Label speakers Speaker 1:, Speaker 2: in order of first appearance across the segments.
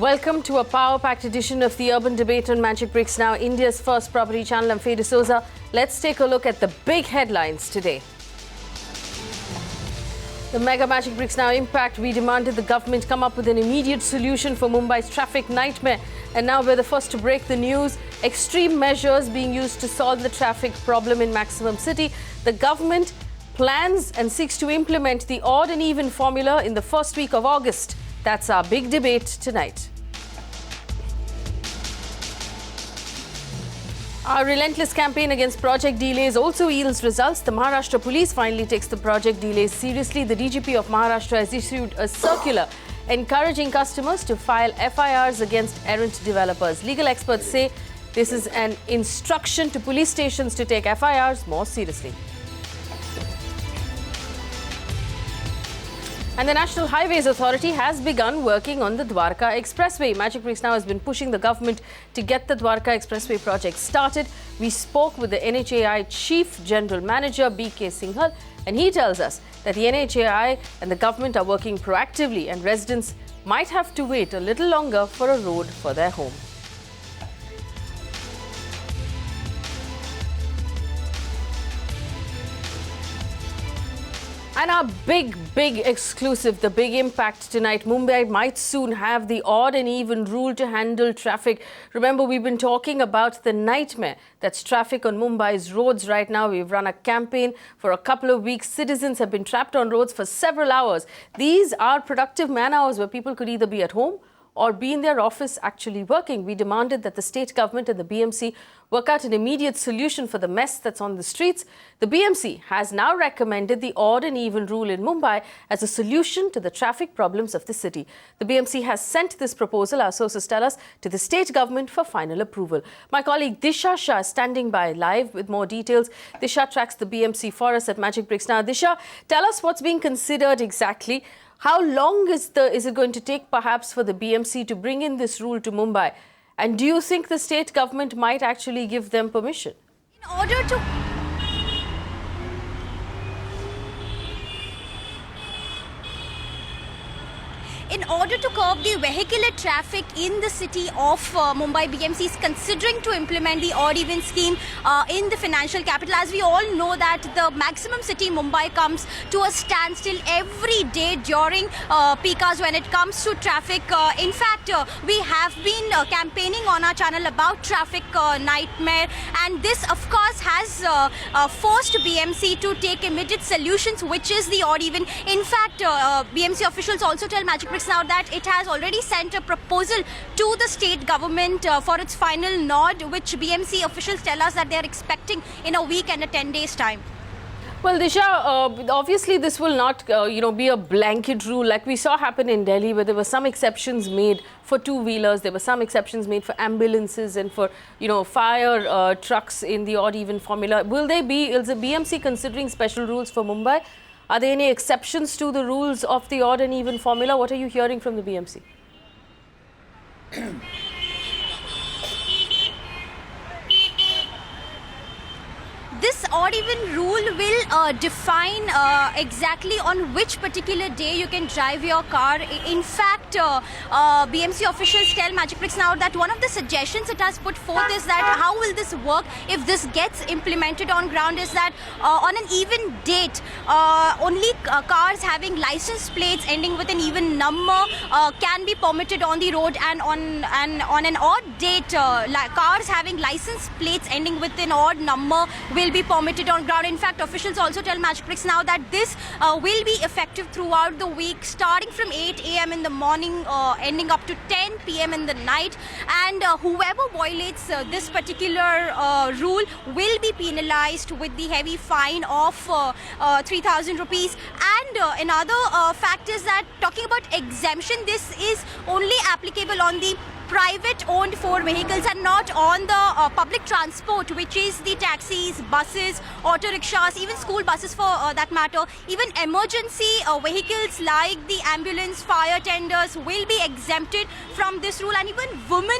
Speaker 1: Welcome to a power-packed edition of the Urban Debate on Magicbricks Now, India's first property channel. I'm Faye D'Souza. Let's take a look at the big headlines today. The mega Magicbricks Now impact. We demanded the government come up with an immediate solution for Mumbai's traffic nightmare. And now we're the first to break the news. Extreme measures being used to solve the traffic problem in Maximum City. The government plans and seeks to implement the odd and even formula in the first week of August. That's our big debate tonight. Our relentless campaign against project delays also yields results. The Maharashtra police finally takes the project delays seriously. The DGP of Maharashtra has issued a circular encouraging customers to file FIRs against errant developers. Legal experts say this is an instruction to police stations to take FIRs more seriously. And the National Highways Authority has begun working on the Dwarka Expressway. Magicbricks Now has been pushing the government to get the Dwarka Expressway project started. We spoke with the NHAI Chief General Manager B.K. Singhal, and he tells us that the NHAI and the government are working proactively and residents might have to wait a little longer for a road for their home. And our big exclusive, the big impact tonight. Mumbai might soon have the odd and even rule to handle traffic. Remember, we've been talking about the nightmare that's traffic on Mumbai's roads right now. We've run a campaign for a couple of weeks. Citizens have been trapped on roads for several hours. These are productive man hours where people could either be at home or be in their office actually working. We demanded that the state government and the BMC work out an immediate solution for the mess that's on the streets. The BMC has now recommended the odd and even rule in Mumbai as a solution to the traffic problems of the city. The BMC has sent this proposal, our sources tell us, to the state government for final approval. My colleague Disha Shah is standing by live with more details. Disha tracks the BMC for us at Magicbricks Now. Disha, tell us what's being considered exactly. How long is it going to take perhaps for the BMC to bring in this rule to Mumbai? And do you think the state government might actually give them permission?
Speaker 2: In order to curb the vehicular traffic in the city of Mumbai, BMC is considering to implement the odd-even scheme in the financial capital. As we all know that the maximum city Mumbai comes to a standstill every day during peak hours when it comes to traffic. In fact, we have been campaigning on our channel about traffic nightmare, and this of course has forced BMC to take immediate solutions, which is the odd-even. In fact, BMC officials also tell Magicbricks Now that it has already sent a proposal to the state government for its final nod, which BMC officials tell us that they are expecting in a week and a 10 days time.
Speaker 1: Well, Disha, obviously this will not, be a blanket rule like we saw happen in Delhi, where there were some exceptions made for two-wheelers, there were some exceptions made for ambulances and for, fire trucks in the odd-even formula. Is the BMC considering special rules for Mumbai? Are there any exceptions to the rules of the odd and even formula? What are you hearing from the BMC?
Speaker 2: This odd-even rule will define exactly on which particular day you can drive your car. In fact, BMC officials tell Magicbricks Now that one of the suggestions it has put forth is that how will this work if this gets implemented on ground is that on an even date, only cars having license plates ending with an even number can be permitted on the road, and on an odd date, cars having license plates ending with an odd number will be permitted on ground. In fact, officials also tell Magicbricks Now that this will be effective throughout the week, starting from 8 a.m. in the morning, ending up to 10 p.m. in the night. And whoever violates this particular rule will be penalized with the heavy fine of 3,000 rupees. And another fact is that talking about exemption, this is only applicable on the private-owned four vehicles and not on the public transport, which is the taxis, buses, auto rickshaws, even school buses for that matter. Even emergency vehicles like the ambulance, fire tenders will be exempted from this rule, and even women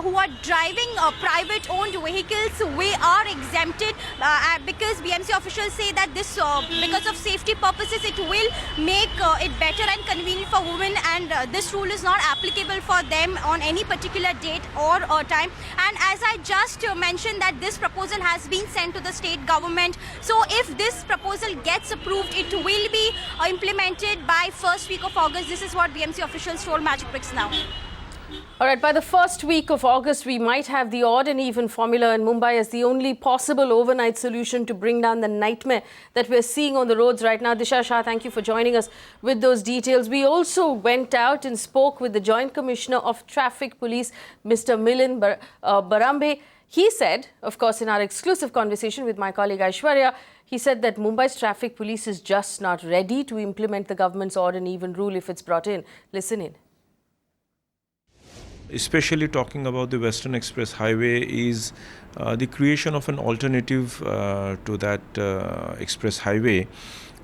Speaker 2: who are driving private-owned vehicles, we are exempted because BMC officials say that this, because of safety purposes, it will make it better and convenient for women, and this rule is not applicable for them on any particular date or time. And as I just mentioned, that this proposal has been sent to the state government. So if this proposal gets approved, it will be implemented by first week of August. This is what BMC officials told Magicbricks Now.
Speaker 1: All right, by the first week of August, we might have the odd and even formula in Mumbai as the only possible overnight solution to bring down the nightmare that we're seeing on the roads right now. Disha Shah, thank you for joining us with those details. We also went out and spoke with the Joint Commissioner of Traffic Police, Mr. Milind Barambe. He said, of course, in our exclusive conversation with my colleague Aishwarya, he said that Mumbai's traffic police is just not ready to implement the government's odd and even rule if it's brought in. Listen in.
Speaker 3: Especially talking about the Western Express Highway is the creation of an alternative to that express highway,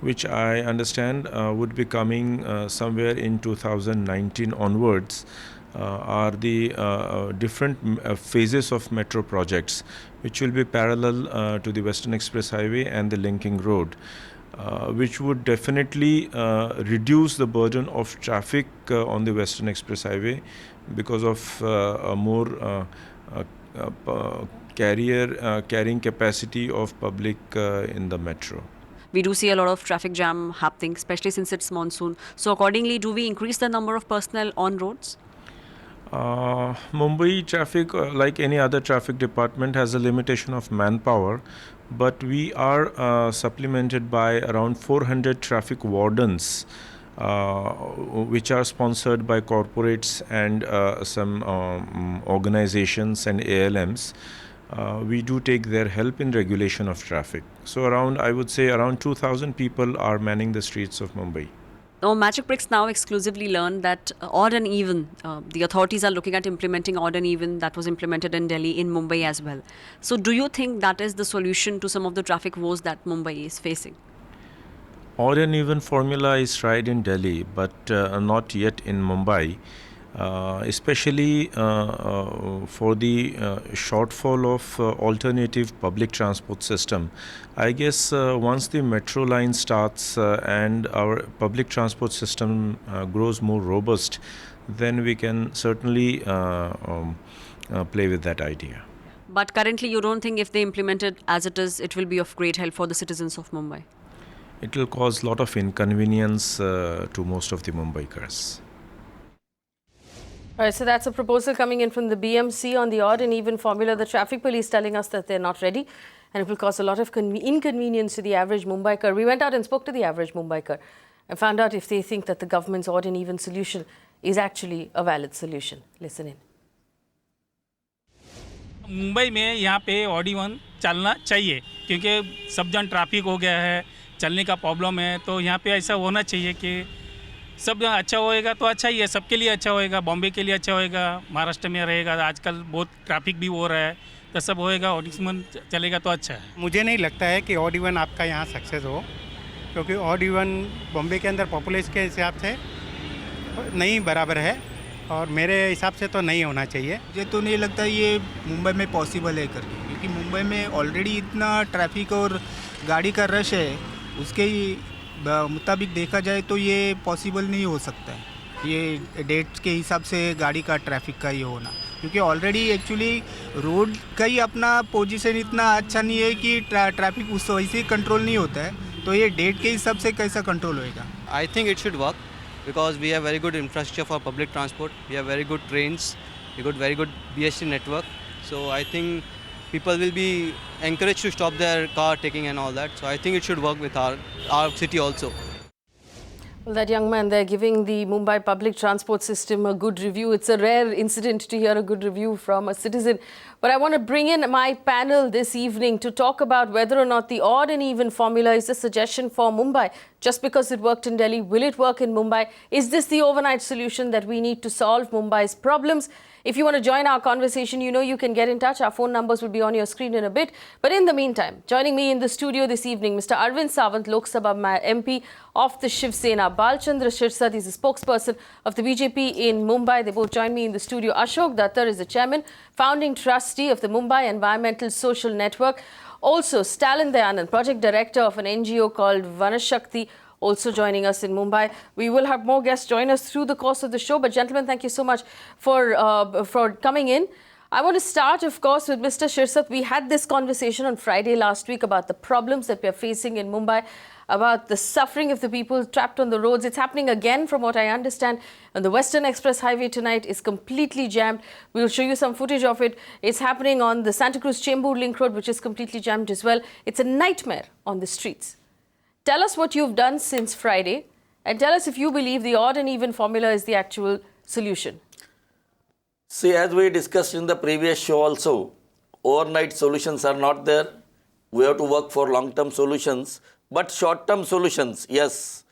Speaker 3: which I understand would be coming somewhere in 2019 onwards, are the different phases of metro projects, which will be parallel to the Western Express Highway and the linking road. Which would definitely reduce the burden of traffic on the Western Express Highway because of a more carrying capacity of public in the metro.
Speaker 4: We do see a lot of traffic jam happening, especially since it's monsoon. So accordingly, do we increase the number of personnel on roads?
Speaker 3: Mumbai traffic, like any other traffic department, has a limitation of manpower, but we are supplemented by around 400 traffic wardens, which are sponsored by corporates and some organizations and ALMs. We do take their help in regulation of traffic. So I would say around 2,000 people are manning the streets of Mumbai.
Speaker 4: Now, Magicbricks Now exclusively learned that odd and even, the authorities are looking at implementing odd and even that was implemented in Delhi, in Mumbai as well. So do you think that is the solution to some of the traffic woes that Mumbai is facing?
Speaker 3: Odd and even formula is tried in Delhi, but not yet in Mumbai, especially for the shortfall of alternative public transport system. I guess once the metro line starts and our public transport system grows more robust, then we can certainly play with that idea.
Speaker 4: But currently you don't think if they implement it as it is, it will be of great help for the citizens of Mumbai?
Speaker 3: It will cause a lot of inconvenience to most of the Mumbaikars.
Speaker 1: All right, so that's a proposal coming in from the BMC on the odd and even formula. The traffic police telling us that they're not ready and it will cause a lot of inconvenience to the average Mumbaikar. We went out and spoke to the average Mumbaikar and found out if they think that the government's odd and even solution is actually a valid solution. Listen in.
Speaker 5: Mumbai में यहाँ पे odd even चलना चाहिए क्योंकि सब जन traffic हो गया है, चलने का प्रॉब्लम है, तो यहाँ पे ऐसा होना चाहिए कि सब अच्छा होएगा तो अच्छा ही है, सबके लिए अच्छा होएगा, बॉम्बे के लिए अच्छा होएगा, महाराष्ट्र में रहेगा, आजकल बहुत ट्रैफिक भी हो रहा है, तो सब होएगा, ऑड इवन चलेगा तो अच्छा है।
Speaker 6: मुझे नहीं लगता है कि ऑड इवन आपका यहाँ सक्सेस हो, क्योंकि ऑड इवन बॉम्बे के अंदर पॉपुलेशन के हिसाब से नहीं बराबर है और मेरे हिसाब से तो नहीं होना चाहिए।
Speaker 7: मुझे तो नहीं लगता ये मुंबई में पॉसिबल है करके, क्योंकि मुंबई में ऑलरेडी इतना ट्रैफिक और गाड़ी का रश है, उसके मुताबिक देखा जाए तो ये पॉसिबल नहीं हो सकता है ये डेट्स के हिसाब से गाड़ी का ट्रैफिक का ये होना, क्योंकि ऑलरेडी एक्चुअली रोड का ही अपना पोजीशन इतना अच्छा नहीं है कि ट्रैफिक उस वजह से कंट्रोल नहीं होता है, तो ये डेट के हिसाब से कैसा कंट्रोल होएगा?
Speaker 8: I think it should work because we have very good infrastructure for public transport, we have very good trains, we got very good BST network, so I think people will be encouraged to stop their car taking and all that, so I think it should work with our city also.
Speaker 1: Well, that young man there giving the Mumbai public transport system a good review. It's a rare incident to hear a good review from a citizen. But I want to bring in my panel this evening to talk about whether or not the odd and even formula is a suggestion for Mumbai Just because it worked in Delhi, will it work in Mumbai? Is this the overnight solution that we need to solve Mumbai's problems? If you want to join our conversation, you know you can get in touch. Our phone numbers will be on your screen in a bit. But in the meantime, joining me in the studio this evening, Mr. Arvind Sawant, Lok Sabha MP of the Shiv Sena. Bhalchandra Shirsat is the spokesperson of the BJP in Mumbai. They both join me in the studio. Ashok Datar is the chairman, founding trustee of the Mumbai Environmental Social Network. Also, Stalin Dayanand, project director of an NGO called Vanashakti, also joining us in Mumbai. We will have more guests join us through the course of the show. But gentlemen, thank you so much for coming in. I want to start, of course, with Mr. Shirsat. We had this conversation on Friday last week about the problems that we are facing in Mumbai, about the suffering of the people trapped on the roads. It's happening again, from what I understand. And the Western Express Highway tonight is completely jammed. We'll show you some footage of it. It's happening on the Santa Cruz Chembur Link Road, which is completely jammed as well. It's a nightmare on the streets. Tell us what you've done since Friday, and tell us if you believe the odd and even formula is the actual solution.
Speaker 9: See, as we discussed in the previous show also, overnight solutions are not there. We have to work for long-term solutions. But short-term solutions, yes.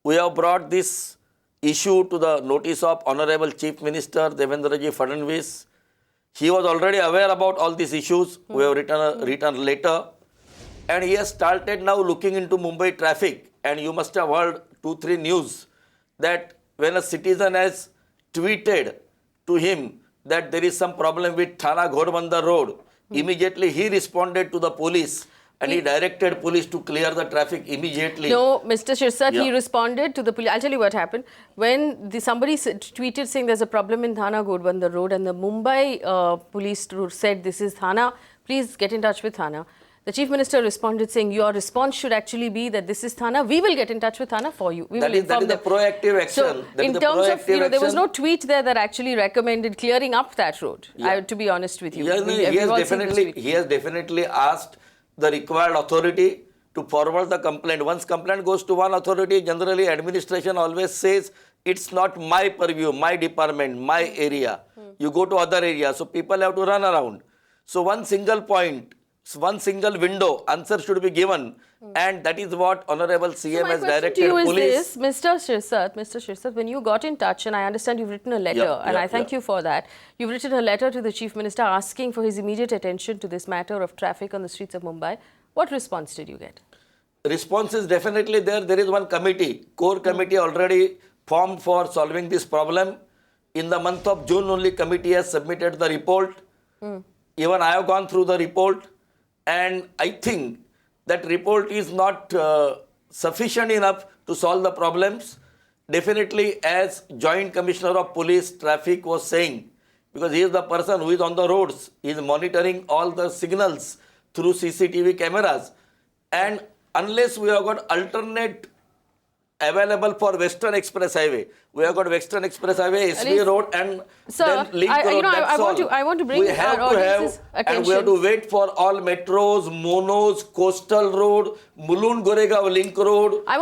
Speaker 9: We have brought this issue to the notice of Honorable Chief Minister Devendraji Fadnavis. He was already aware about all these issues. We have written a letter. And he has started now looking into Mumbai traffic. And you must have heard 2-3 news that when a citizen has tweeted to him that there is some problem with Thana Ghodbandar Road, immediately he responded to the police and he directed police to clear the traffic immediately.
Speaker 1: No, Mr. Shirsat, he responded to the police. I'll tell you what happened. When somebody tweeted saying there's a problem in Thana Ghodbandar Road, and the Mumbai police said this is Thana, please get in touch with Thana. The Chief Minister responded saying your response should actually be that this is Thana. We will get in touch with Thana for you.
Speaker 9: That is the proactive action.
Speaker 1: So, in terms of, there was no tweet there that actually recommended clearing up that road, to be honest with you.
Speaker 9: Yes, he has definitely asked the required authority to forward the complaint. Once complaint goes to one authority, generally administration always says, it's not my purview, my department, my area. You go to other areas. So people have to run around. So one single point, one single window, answer should be given, and that is what Honorable CM has directed police.
Speaker 1: Mr. Shirsat, when you got in touch, and I understand you've written a letter, and I thank you for that. You've written a letter to the Chief Minister asking for his immediate attention to this matter of traffic on the streets of Mumbai. What response did you get?
Speaker 9: Response is definitely there. There is one committee, core committee already formed for solving this problem. In the month of June only, committee has submitted the report. Even I have gone through the report. And I think that report is not sufficient enough to solve the problems. Definitely, as Joint Commissioner of Police Traffic was saying, because he is the person who is on the roads, he is monitoring all the signals through CCTV cameras. And unless we have got alternate available for Western Express Highway, we have got Western Express Highway, SV Road, and then Link Road.
Speaker 1: I want to bring our audience's attention.
Speaker 9: And we have to wait for all metros, monos, coastal road, Mulund Goregaon Link Road.
Speaker 1: I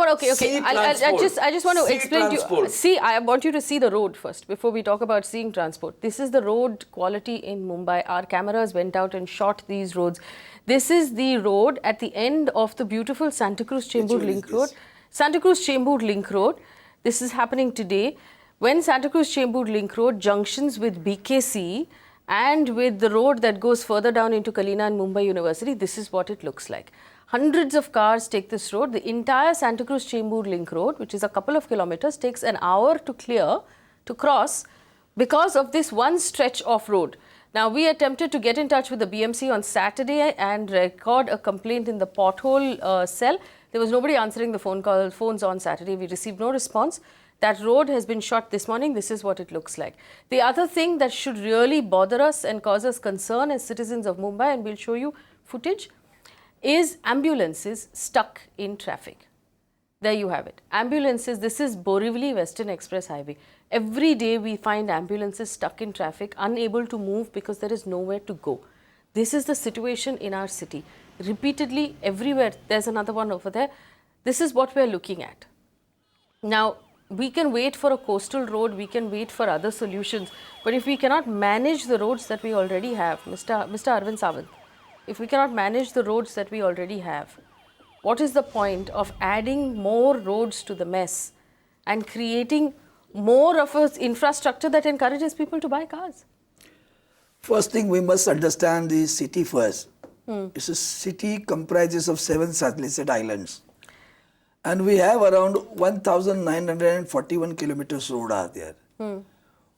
Speaker 1: just want to explain to you. See, I want you to see the road first before we talk about seeing transport. This is the road quality in Mumbai. Our cameras went out and shot these roads. This is the road at the end of the beautiful Santa Cruz Chembur Link Road. Santa Cruz Chembur Link Road. This is happening today. When Santa Cruz Chembur Link Road junctions with BKC and with the road that goes further down into Kalina and Mumbai University, this is what it looks like. Hundreds of cars take this road. The entire Santa Cruz Chembur Link Road, which is a couple of kilometers, takes an hour to clear, to cross, because of this one stretch of road. Now, we attempted to get in touch with the BMC on Saturday and record a complaint in the pothole cell. There was nobody answering the phones on Saturday. We received no response. That road has been shot this morning. This is what it looks like. The other thing that should really bother us and cause us concern as citizens of Mumbai, and we'll show you footage, is ambulances stuck in traffic. There you have it. Ambulances, this is Borivali Western Express Highway. Every day we find ambulances stuck in traffic, unable to move because there is nowhere to go. This is the situation in our city. Repeatedly, everywhere, there's another one over there. This is what we're looking at. Now, we can wait for a coastal road, we can wait for other solutions, but if we cannot manage the roads that we already have, Mr. Arvind Sawant, if we cannot manage the roads that we already have, what is the point of adding more roads to the mess and creating more of an infrastructure that encourages people to buy cars?
Speaker 10: First thing, we must understand the city first. It's a city comprises of 7 satellite islands. And we have around 1,941 kilometers road are there.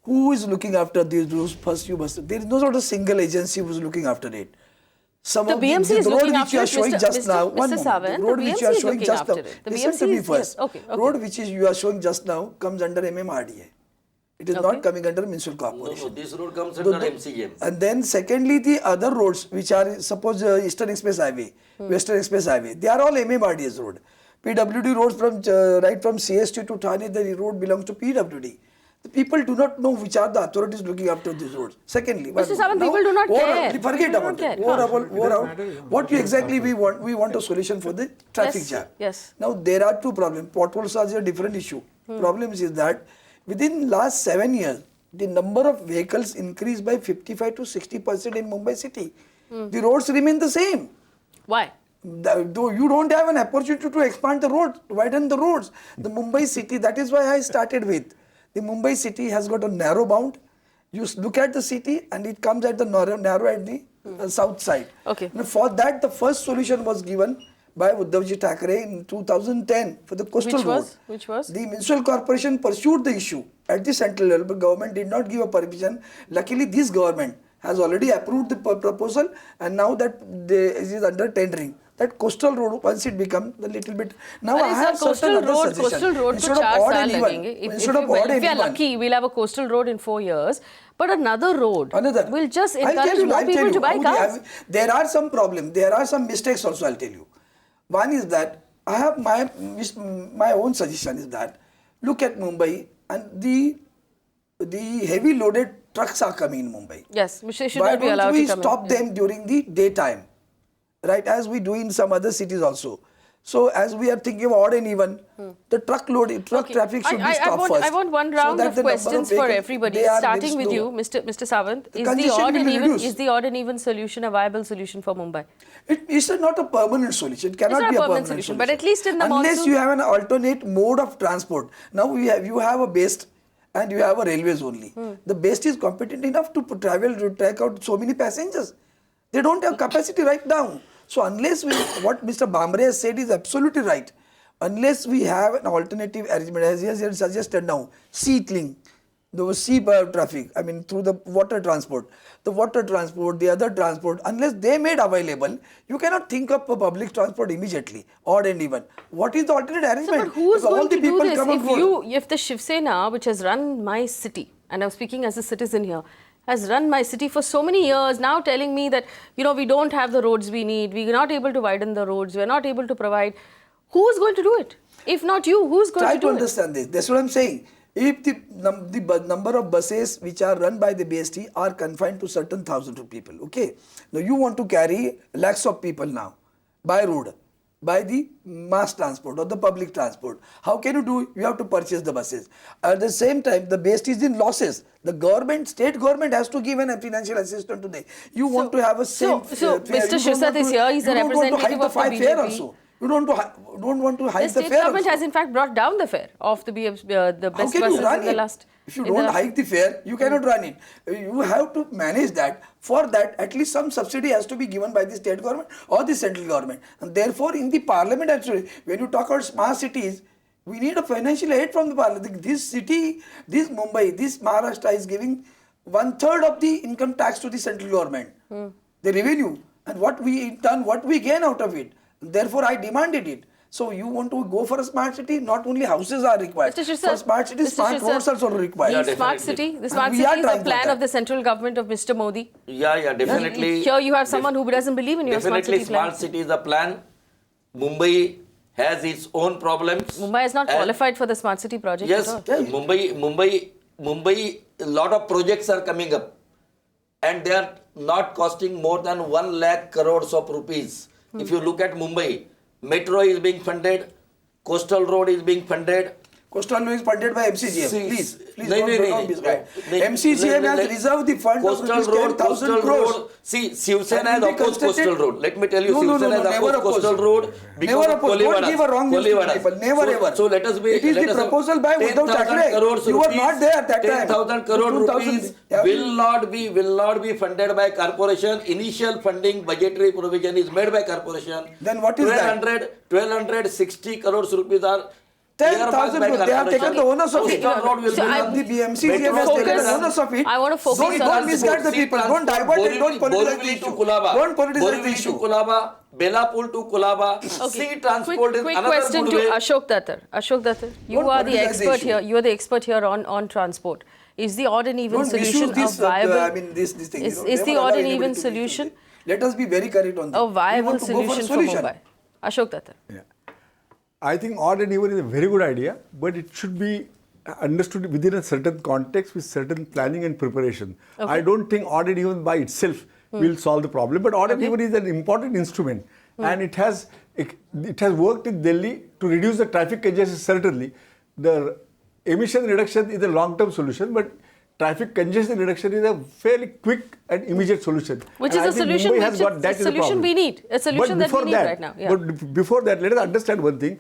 Speaker 10: Who is looking after these roads? First, there is no sort of single agency who is looking after it. Some
Speaker 1: The
Speaker 10: of
Speaker 1: BMC is
Speaker 10: the road
Speaker 1: looking
Speaker 10: which
Speaker 1: after
Speaker 10: you are
Speaker 1: it,
Speaker 10: showing
Speaker 1: Mr.
Speaker 10: just now,
Speaker 1: Mr.
Speaker 10: one moment,
Speaker 1: Sawant,
Speaker 10: the road
Speaker 1: the
Speaker 10: which
Speaker 1: BMC
Speaker 10: you are
Speaker 1: is
Speaker 10: showing
Speaker 1: looking
Speaker 10: just now,
Speaker 1: after it. The
Speaker 10: listen to
Speaker 1: BMC
Speaker 10: me
Speaker 1: is-
Speaker 10: first.
Speaker 1: yes, okay.
Speaker 10: Road which is you are showing just now comes under MMRDA. It is not coming under municipal corporation.
Speaker 9: No, this road comes under MCM.
Speaker 10: And then secondly, the other roads which are, suppose Eastern Express Highway, Western Express Highway, they are all MMRDA's road. PWD roads from right from CST to Thane, the road belongs to PWD. The people do not know which are the authorities looking after these roads. Secondly,
Speaker 1: Mr. Sawant, people do not care.
Speaker 10: Forget
Speaker 1: People
Speaker 10: about
Speaker 1: don't
Speaker 10: it.
Speaker 1: care.
Speaker 10: What exactly we want? We want a solution for the traffic
Speaker 1: Yes,
Speaker 10: jam.
Speaker 1: yes.
Speaker 10: Now there are two problems. Potholes are a different issue. Problem is that within last 7 years, the number of vehicles increased by 55 to 60% in Mumbai city. The roads remain the same.
Speaker 1: Why?
Speaker 10: Though you don't have an opportunity to expand the roads, widen the roads. The Mumbai city, that is why I started with. The Mumbai city has got a narrow bound. You look at the city and it comes at the narrow at the south side.
Speaker 1: Okay.
Speaker 10: Now for that, the first solution was given by Uddhavji Thackeray in 2010 for the coastal road.
Speaker 1: Which was?
Speaker 10: The municipal corporation pursued the issue at the central level, but government did not give a permission. Luckily, this government has already approved the proposal, and now that it is under tendering. That coastal road, once it becomes a little bit. Now I have certain other suggestions.
Speaker 1: Coastal road
Speaker 10: Instead
Speaker 1: को
Speaker 10: of
Speaker 1: 4
Speaker 10: odd
Speaker 1: साल
Speaker 10: and even,
Speaker 1: लगेंगे.
Speaker 10: instead of odd
Speaker 1: If
Speaker 10: and
Speaker 1: we are
Speaker 10: even.
Speaker 1: lucky, we'll have a coastal road in 4 years. But another road will just
Speaker 10: I'll tell
Speaker 1: encourage
Speaker 10: you,
Speaker 1: more
Speaker 10: I'll tell
Speaker 1: people
Speaker 10: you
Speaker 1: to buy
Speaker 10: how
Speaker 1: cars.
Speaker 10: there are some problems. There are some mistakes also, I'll tell you. One is that I have my own suggestion is that look at Mumbai and the heavy loaded trucks are coming in Mumbai.
Speaker 1: Yes, which they should
Speaker 10: Why
Speaker 1: not be
Speaker 10: don't
Speaker 1: allowed
Speaker 10: we
Speaker 1: to come
Speaker 10: stop
Speaker 1: in.
Speaker 10: them during the daytime, right? As we do in some other cities also. So as we are thinking of odd and even, the truck
Speaker 1: Okay.
Speaker 10: traffic should be stopped first.
Speaker 1: I want one
Speaker 10: so
Speaker 1: round
Speaker 10: that
Speaker 1: of
Speaker 10: the number
Speaker 1: questions
Speaker 10: vehicles,
Speaker 1: for everybody.
Speaker 10: they are
Speaker 1: Starting
Speaker 10: very
Speaker 1: with
Speaker 10: slow.
Speaker 1: you, Mr. Sawant. Is the
Speaker 10: congestion
Speaker 1: odd
Speaker 10: will
Speaker 1: and
Speaker 10: be
Speaker 1: even
Speaker 10: reduced.
Speaker 1: solution a viable solution for Mumbai?
Speaker 10: It's not a permanent solution. It cannot
Speaker 1: not
Speaker 10: be
Speaker 1: a
Speaker 10: a
Speaker 1: permanent
Speaker 10: permanent
Speaker 1: solution,
Speaker 10: solution.
Speaker 1: but at least in the
Speaker 10: unless
Speaker 1: monsoon-
Speaker 10: you have an alternate mode of transport. Now you have a best and you have a railways only. The best is competent enough to take out so many passengers. They don't have capacity right now. So unless what Mr. Bhamre has said is absolutely right. Unless we have an alternative arrangement, as he has suggested now, sea link, the sea traffic, I mean through the water transport, the other transport, unless they made available, you cannot think of a public transport immediately, odd and even. What is the alternate
Speaker 1: So,
Speaker 10: arrangement?
Speaker 1: but who is
Speaker 10: If all
Speaker 1: going
Speaker 10: the
Speaker 1: to do
Speaker 10: people
Speaker 1: this?
Speaker 10: come on board.
Speaker 1: If the Shiv Sena, which has run my city, and I'm speaking as a citizen here, has run my city for so many years, now telling me that, we don't have the roads we need, we're not able to widen the roads, we're not able to provide. Who is going to do it? If not you, who's going
Speaker 10: Try
Speaker 1: to
Speaker 10: to
Speaker 1: do it?
Speaker 10: understand this. That's what I'm saying. If the number of buses which are run by the BST are confined to certain thousands of people, okay? Now you want to carry lakhs of people now by road, by the mass transport or the public transport. How can you do? You have to purchase the buses. At the same time, the BST is in losses. The government, state government has to give a financial assistance to them. You want to have a same
Speaker 1: so
Speaker 10: fare.
Speaker 1: Mr. Shirsat is here. He's a representative of the BJP.
Speaker 10: Fare also. You don't want to hike
Speaker 1: The
Speaker 10: the
Speaker 1: state
Speaker 10: fare
Speaker 1: government
Speaker 10: also.
Speaker 1: has in fact brought down the fare of the
Speaker 10: How
Speaker 1: best
Speaker 10: can you
Speaker 1: buses
Speaker 10: run
Speaker 1: in the
Speaker 10: it?
Speaker 1: last.
Speaker 10: If you
Speaker 1: in the
Speaker 10: don't
Speaker 1: last-
Speaker 10: hike the fare, you cannot run it. You have to manage that. For that, at least some subsidy has to be given by the state government or the central government. And therefore, in the parliament actually, when you talk about smart cities, we need a financial aid from the parliament. This city, this Mumbai, this Maharashtra is giving 1/3 of the income tax to the central government. The revenue. And what we gain out of it. Therefore, I demanded it. So you want to go for a smart city? Not only houses are required.
Speaker 1: Mr. Shirsat,
Speaker 10: for smart cities,
Speaker 1: Mr.
Speaker 10: smart
Speaker 1: Shirsat,
Speaker 10: roads also required.
Speaker 1: The smart
Speaker 9: definitely.
Speaker 1: city, the smart
Speaker 10: We
Speaker 1: city
Speaker 10: are
Speaker 1: is a
Speaker 10: trying for
Speaker 1: plan
Speaker 10: that.
Speaker 1: of the central government of Mr. Modi.
Speaker 9: Yeah, definitely.
Speaker 1: Here you have someone who doesn't believe in your smart
Speaker 9: Definitely,
Speaker 1: city plan.
Speaker 9: smart city is a plan. Mumbai has its own problems.
Speaker 1: Mumbai is not
Speaker 9: And-
Speaker 1: qualified for the smart city project.
Speaker 9: Yes,
Speaker 1: at all.
Speaker 9: Mumbai, a lot of projects are coming up, and they are not costing more than 1 lakh crores of rupees. If you look at Mumbai, metro is being funded, coastal road is being funded,
Speaker 10: Coastal Road is funded by MCGM. Please don't misguide.
Speaker 9: नहीं,
Speaker 10: MCGM has reserved the fund of ₹10,000 crores.
Speaker 9: See, Shiv Sena
Speaker 10: And
Speaker 9: has
Speaker 10: will be
Speaker 9: opposed
Speaker 10: constructed-
Speaker 9: Coastal Road. Let me tell you,
Speaker 10: No,
Speaker 9: Shiv
Speaker 10: no,
Speaker 9: Sena
Speaker 10: no,
Speaker 9: has
Speaker 10: never
Speaker 9: opposed Coastal
Speaker 10: opposed.
Speaker 9: Road because
Speaker 10: Never
Speaker 9: of
Speaker 10: opposed. Don't give a wrong news to
Speaker 9: Kolivadas.
Speaker 10: people. Never ever.
Speaker 9: So let us be.
Speaker 10: It is the proposal by Uddhav
Speaker 9: 10,000
Speaker 10: Thackeray.
Speaker 9: crores
Speaker 10: You were
Speaker 9: rupees-
Speaker 10: not there at that time.
Speaker 9: 10,000 crore
Speaker 10: 2,000
Speaker 9: rupees
Speaker 10: yeah.
Speaker 9: will not be funded by corporation. Initial funding budgetary provision is made by corporation.
Speaker 10: Then what is that?
Speaker 9: 1260 crores rupees are
Speaker 10: 10,000
Speaker 9: by
Speaker 10: crores. They have taken the onus of it.
Speaker 9: Coastal Road will
Speaker 1: So
Speaker 9: be
Speaker 1: I-
Speaker 9: done.
Speaker 10: The BMCGM has taken the onus of it.
Speaker 1: I want to focus
Speaker 10: Don't
Speaker 1: on
Speaker 10: misguide the people. Don't divert it. Don't politicize the
Speaker 9: Borivali
Speaker 10: issue.
Speaker 9: to Kulaba.
Speaker 10: Don't politicize the
Speaker 9: Borivali to
Speaker 10: issue.
Speaker 9: Kulaba. Belapur to Kulaba. Sea transport is
Speaker 1: Quick
Speaker 9: another
Speaker 1: question
Speaker 9: good
Speaker 1: to
Speaker 9: way.
Speaker 1: Ashok Datar. Ashok Datar, you
Speaker 10: Don't
Speaker 1: are the
Speaker 10: politicize the
Speaker 1: expert
Speaker 10: issue.
Speaker 1: here. You are the expert here on transport. Is the odd and even
Speaker 10: Don't
Speaker 1: solution
Speaker 10: misuse this.
Speaker 1: a viable?
Speaker 10: I mean, this thing.
Speaker 1: Is
Speaker 10: Never
Speaker 1: the
Speaker 10: allow
Speaker 1: odd and
Speaker 10: anybody
Speaker 1: even
Speaker 10: to
Speaker 1: solution
Speaker 10: misuse it. Let us be very correct on this.
Speaker 1: a
Speaker 10: We
Speaker 1: viable
Speaker 10: want to go for a
Speaker 1: solution for Mumbai? Ashok Datar.
Speaker 11: I think odd and even is a very good idea, but it should be understood within a certain context with certain planning and preparation.
Speaker 1: Okay.
Speaker 11: I don't think odd and even by itself will solve the problem, but odd and even is an important instrument, and it has worked in Delhi to reduce the traffic congestion. Certainly, the emission reduction is a long-term solution, but traffic congestion reduction is a fairly quick and immediate solution.
Speaker 1: Which
Speaker 11: And
Speaker 1: is
Speaker 11: I
Speaker 1: a
Speaker 11: think
Speaker 1: solution
Speaker 11: Mumbai has
Speaker 1: which
Speaker 11: got
Speaker 1: is
Speaker 11: that
Speaker 1: a
Speaker 11: as a
Speaker 1: solution
Speaker 11: problem.
Speaker 1: we need. A solution that we need right now. Yeah.
Speaker 11: But before that, let us understand one thing.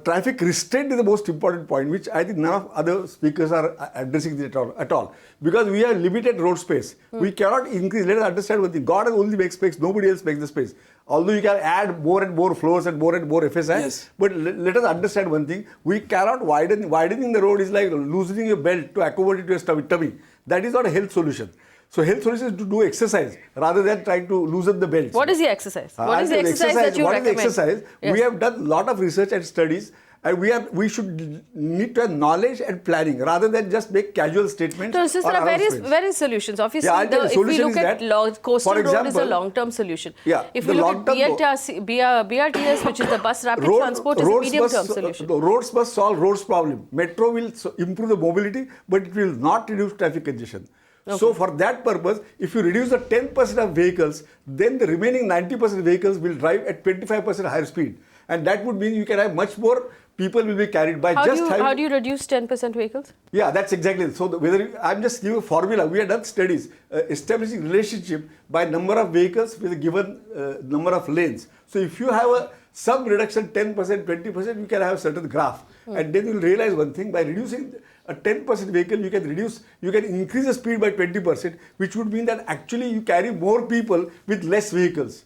Speaker 11: Traffic restraint is the most important point, which I think none of other speakers are addressing this at all. Because we have limited road space. We cannot increase. Let us understand one thing. God only makes space. Nobody else makes the space. Although you can add more and more floors and more FSI.
Speaker 10: Yes.
Speaker 11: But let us understand one thing. We cannot widening the road is like loosening your belt to accommodate your tummy. That is not a health solution. So health solution is to do exercise rather than trying to loosen the belt.
Speaker 1: What is the exercise? What is the exercise that you recommend?
Speaker 11: What is the exercise?
Speaker 1: Yes.
Speaker 11: We have done a lot of research and studies, and we should need to have knowledge and planning rather than just make casual statements.
Speaker 1: So, there are various solutions. Obviously,
Speaker 11: Yeah, the
Speaker 1: if we
Speaker 11: solution
Speaker 1: look
Speaker 11: is
Speaker 1: at
Speaker 11: that,
Speaker 1: coastal
Speaker 11: for
Speaker 1: road is a
Speaker 11: example,
Speaker 1: long-term solution.
Speaker 11: Yeah,
Speaker 1: If
Speaker 11: the
Speaker 1: we look at
Speaker 11: long-term
Speaker 1: BRTS, which is the bus rapid transport, is a medium-term solution.
Speaker 11: The roads must solve roads problem. Metro will improve the mobility, but it will not reduce traffic congestion.
Speaker 1: Okay.
Speaker 11: So for that purpose, if you reduce the 10% of vehicles, then the remaining 90% vehicles will drive at 25% higher speed. And that would mean you can have much more people will be carried by
Speaker 1: How do you reduce 10% vehicles?
Speaker 11: Yeah, that's exactly it. So I'm just giving a formula. We have done studies establishing relationship by number of vehicles with a given number of lanes. So if you have some reduction 10%, 20%, you can have a certain graph. And then you'll realize one thing, by reducing a 10% vehicle, you can increase the speed by 20%, which would mean that actually you carry more people with less vehicles.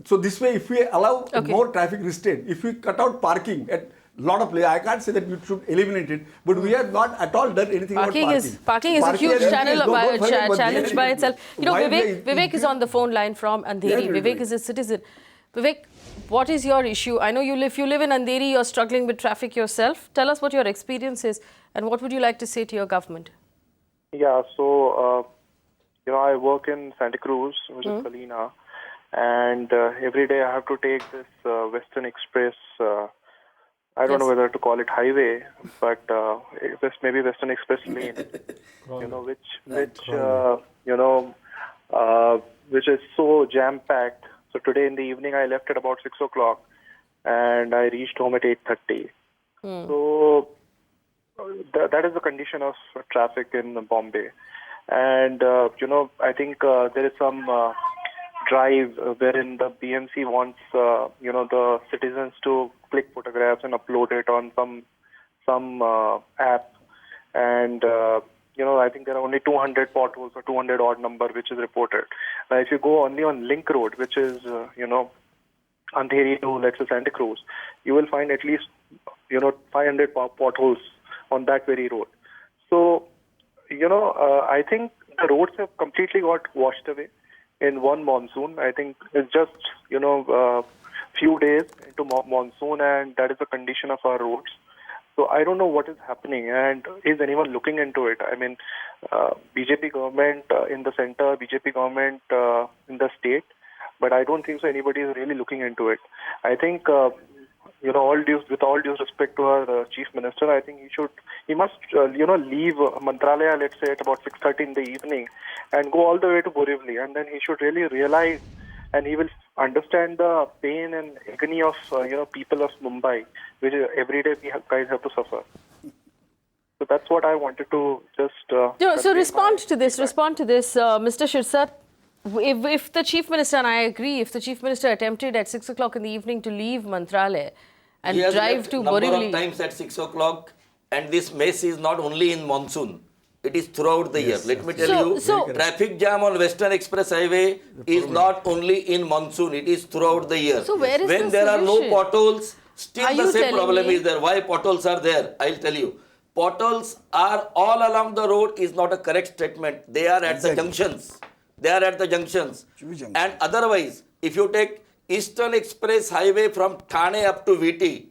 Speaker 11: So this way, if we allow more traffic restraint, if we cut out parking at lot of places, I can't say that we should eliminate it, but we have not at all done anything about parking.
Speaker 1: Parking is a huge challenge by itself. You know,
Speaker 11: Why
Speaker 1: Vivek is on the phone line from Andheri.
Speaker 10: Yeah,
Speaker 1: Vivek is a citizen. Vivek, what is your issue? I know if you live in Andheri, you're struggling with traffic yourself. Tell us what your experience is and what would you like to say to your government?
Speaker 12: Yeah, so, I work in Santa Cruz, which is Salina, and every day I have to take this Western Express, I don't know whether to call it highway, but maybe Western Express lane, which is so jam-packed. So today in the evening I left at about 6 o'clock and I reached home at 8:30. So that is the condition of traffic in Bombay. And, I think there is some drive wherein the BMC wants, the citizens to click photographs and upload it on some app. And, I think there are only 200 potholes or 200 odd number which is reported. Now, if you go only on Link Road, which is, Andheri to, let's say, Santa Cruz, you will find at least, 500 potholes on that very road. So, I think the roads have completely got washed away in one monsoon. I think it's just, few days into monsoon, and that is the condition of our roads. So I don't know what is happening, and is anyone looking into it? I mean, BJP government in the center, BJP government in the state, but I don't think so anybody is really looking into it. I think, with all due respect to our chief minister, I think he must, leave Mantralaya, let's say, at about 6:30 in the evening and go all the way to Borivali, and then he should really realize and he will understand the pain and agony of people of Mumbai, which every day we guys have to suffer. So that's what I wanted to just.
Speaker 1: So respond to this, Mr. Shirsat. If the Chief Minister, and I agree, if the Chief Minister attempted at 6 o'clock in the evening to leave Mantralaya and
Speaker 9: he has
Speaker 1: drive
Speaker 9: left
Speaker 1: to
Speaker 9: number
Speaker 1: Borivali.
Speaker 9: of times at 6 o'clock, and this mess is not only in monsoon. It is throughout the year. Let me tell you, traffic jam on Western Express Highway is not only in monsoon, it is throughout the year.
Speaker 1: So where is
Speaker 9: when
Speaker 1: the
Speaker 9: there are no
Speaker 1: solution?
Speaker 9: potholes, still
Speaker 1: Are
Speaker 9: the
Speaker 1: you
Speaker 9: same
Speaker 1: telling
Speaker 9: problem
Speaker 1: me?
Speaker 9: is there. Why potholes are there? I'll tell you. Potholes are all along the road is not a correct statement. They are at the junctions. They are at the junctions. And otherwise, if you take Eastern Express Highway from Thane up to VT,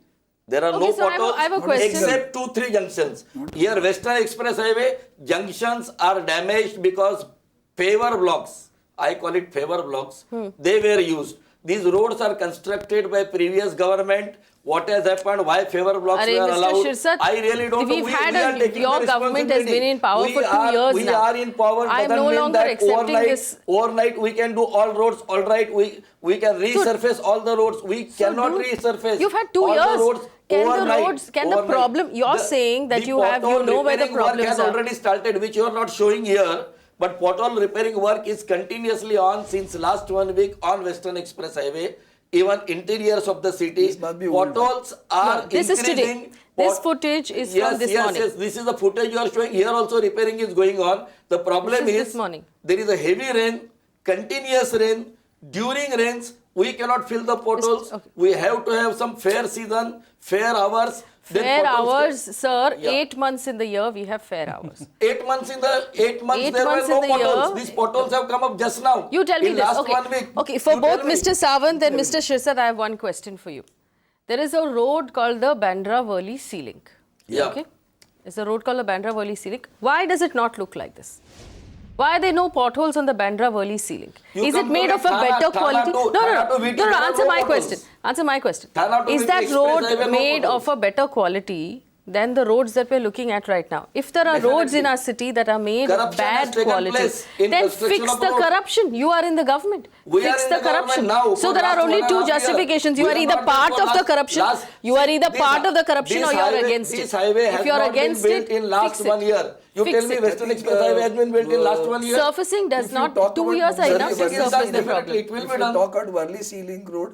Speaker 9: there are no
Speaker 1: so I have a
Speaker 9: potholes
Speaker 1: question.
Speaker 9: except 2-3 junctions. Here, Western Express Highway, junctions are damaged because favor blocks, I call it favor blocks, they were used. These roads are constructed by previous government. What has happened? Why favor blocks were
Speaker 1: Mr.
Speaker 9: allowed?
Speaker 1: Shirsat,
Speaker 9: I really don't know.
Speaker 1: we've
Speaker 9: We
Speaker 1: had
Speaker 9: are taking
Speaker 1: your
Speaker 9: the
Speaker 1: government has been in power for 2 years
Speaker 9: we
Speaker 1: now.
Speaker 9: are in power.
Speaker 1: I am
Speaker 9: doesn't
Speaker 1: no
Speaker 9: mean
Speaker 1: longer
Speaker 9: that
Speaker 1: accepting this.
Speaker 9: Overnight we can do all roads. All right, we can resurface all the roads. We cannot resurface.
Speaker 1: You've had 2
Speaker 9: all
Speaker 1: years.
Speaker 9: The roads
Speaker 1: Can the problem? You're saying that you know where the
Speaker 9: repairing work
Speaker 1: problems
Speaker 9: has
Speaker 1: are.
Speaker 9: already started, which you are not showing here. But pothole repairing work is continuously on since last 1 week on Western Express Highway. Even interiors of the city, potholes are
Speaker 1: this
Speaker 9: increasing.
Speaker 1: Is today. This footage is from this morning.
Speaker 9: Yes, this is the footage you are showing. Here also repairing is going on. The problem is
Speaker 1: this morning.
Speaker 9: There is a heavy rain, continuous rain. During rains, we cannot fill the potholes. We have to have some fair season, fair hours.
Speaker 1: Fair hours, sir. 8 months in the year we have fair hours.
Speaker 9: 8 months there were no potholes. These potholes have come up just now.
Speaker 1: You tell me
Speaker 9: in
Speaker 1: this.
Speaker 9: last
Speaker 1: Okay.
Speaker 9: 1 week.
Speaker 1: Okay, for both Mr. Sawant and Mr. Shirsat, I have one question for you. There is a road called the Bandra-Worli Sea Link.
Speaker 9: Yeah.
Speaker 1: Okay. There's a road called the Bandra-Worli Sea Link. Why does it not look like this? Why are there no potholes on the Bandra-Worli Sea Link? Is it made of a better quality? No, answer my question. Answer my question. Is that road made of a better quality than the roads that we're looking at right now? If there are roads in our city that are made of bad quality, then fix the corruption. You are in the government. Fix the corruption. So there are only two justifications. You are either part of the corruption, you are either part of the corruption or you are against it.
Speaker 9: This highway has not been built in last 1 year. You tell me Western Express Highway has been built in last 1 year?
Speaker 1: Surfacing does not. 2 years are enough to surface the problem.
Speaker 9: It will be
Speaker 10: If you
Speaker 9: done.
Speaker 10: talk about Worli Sea Link Road,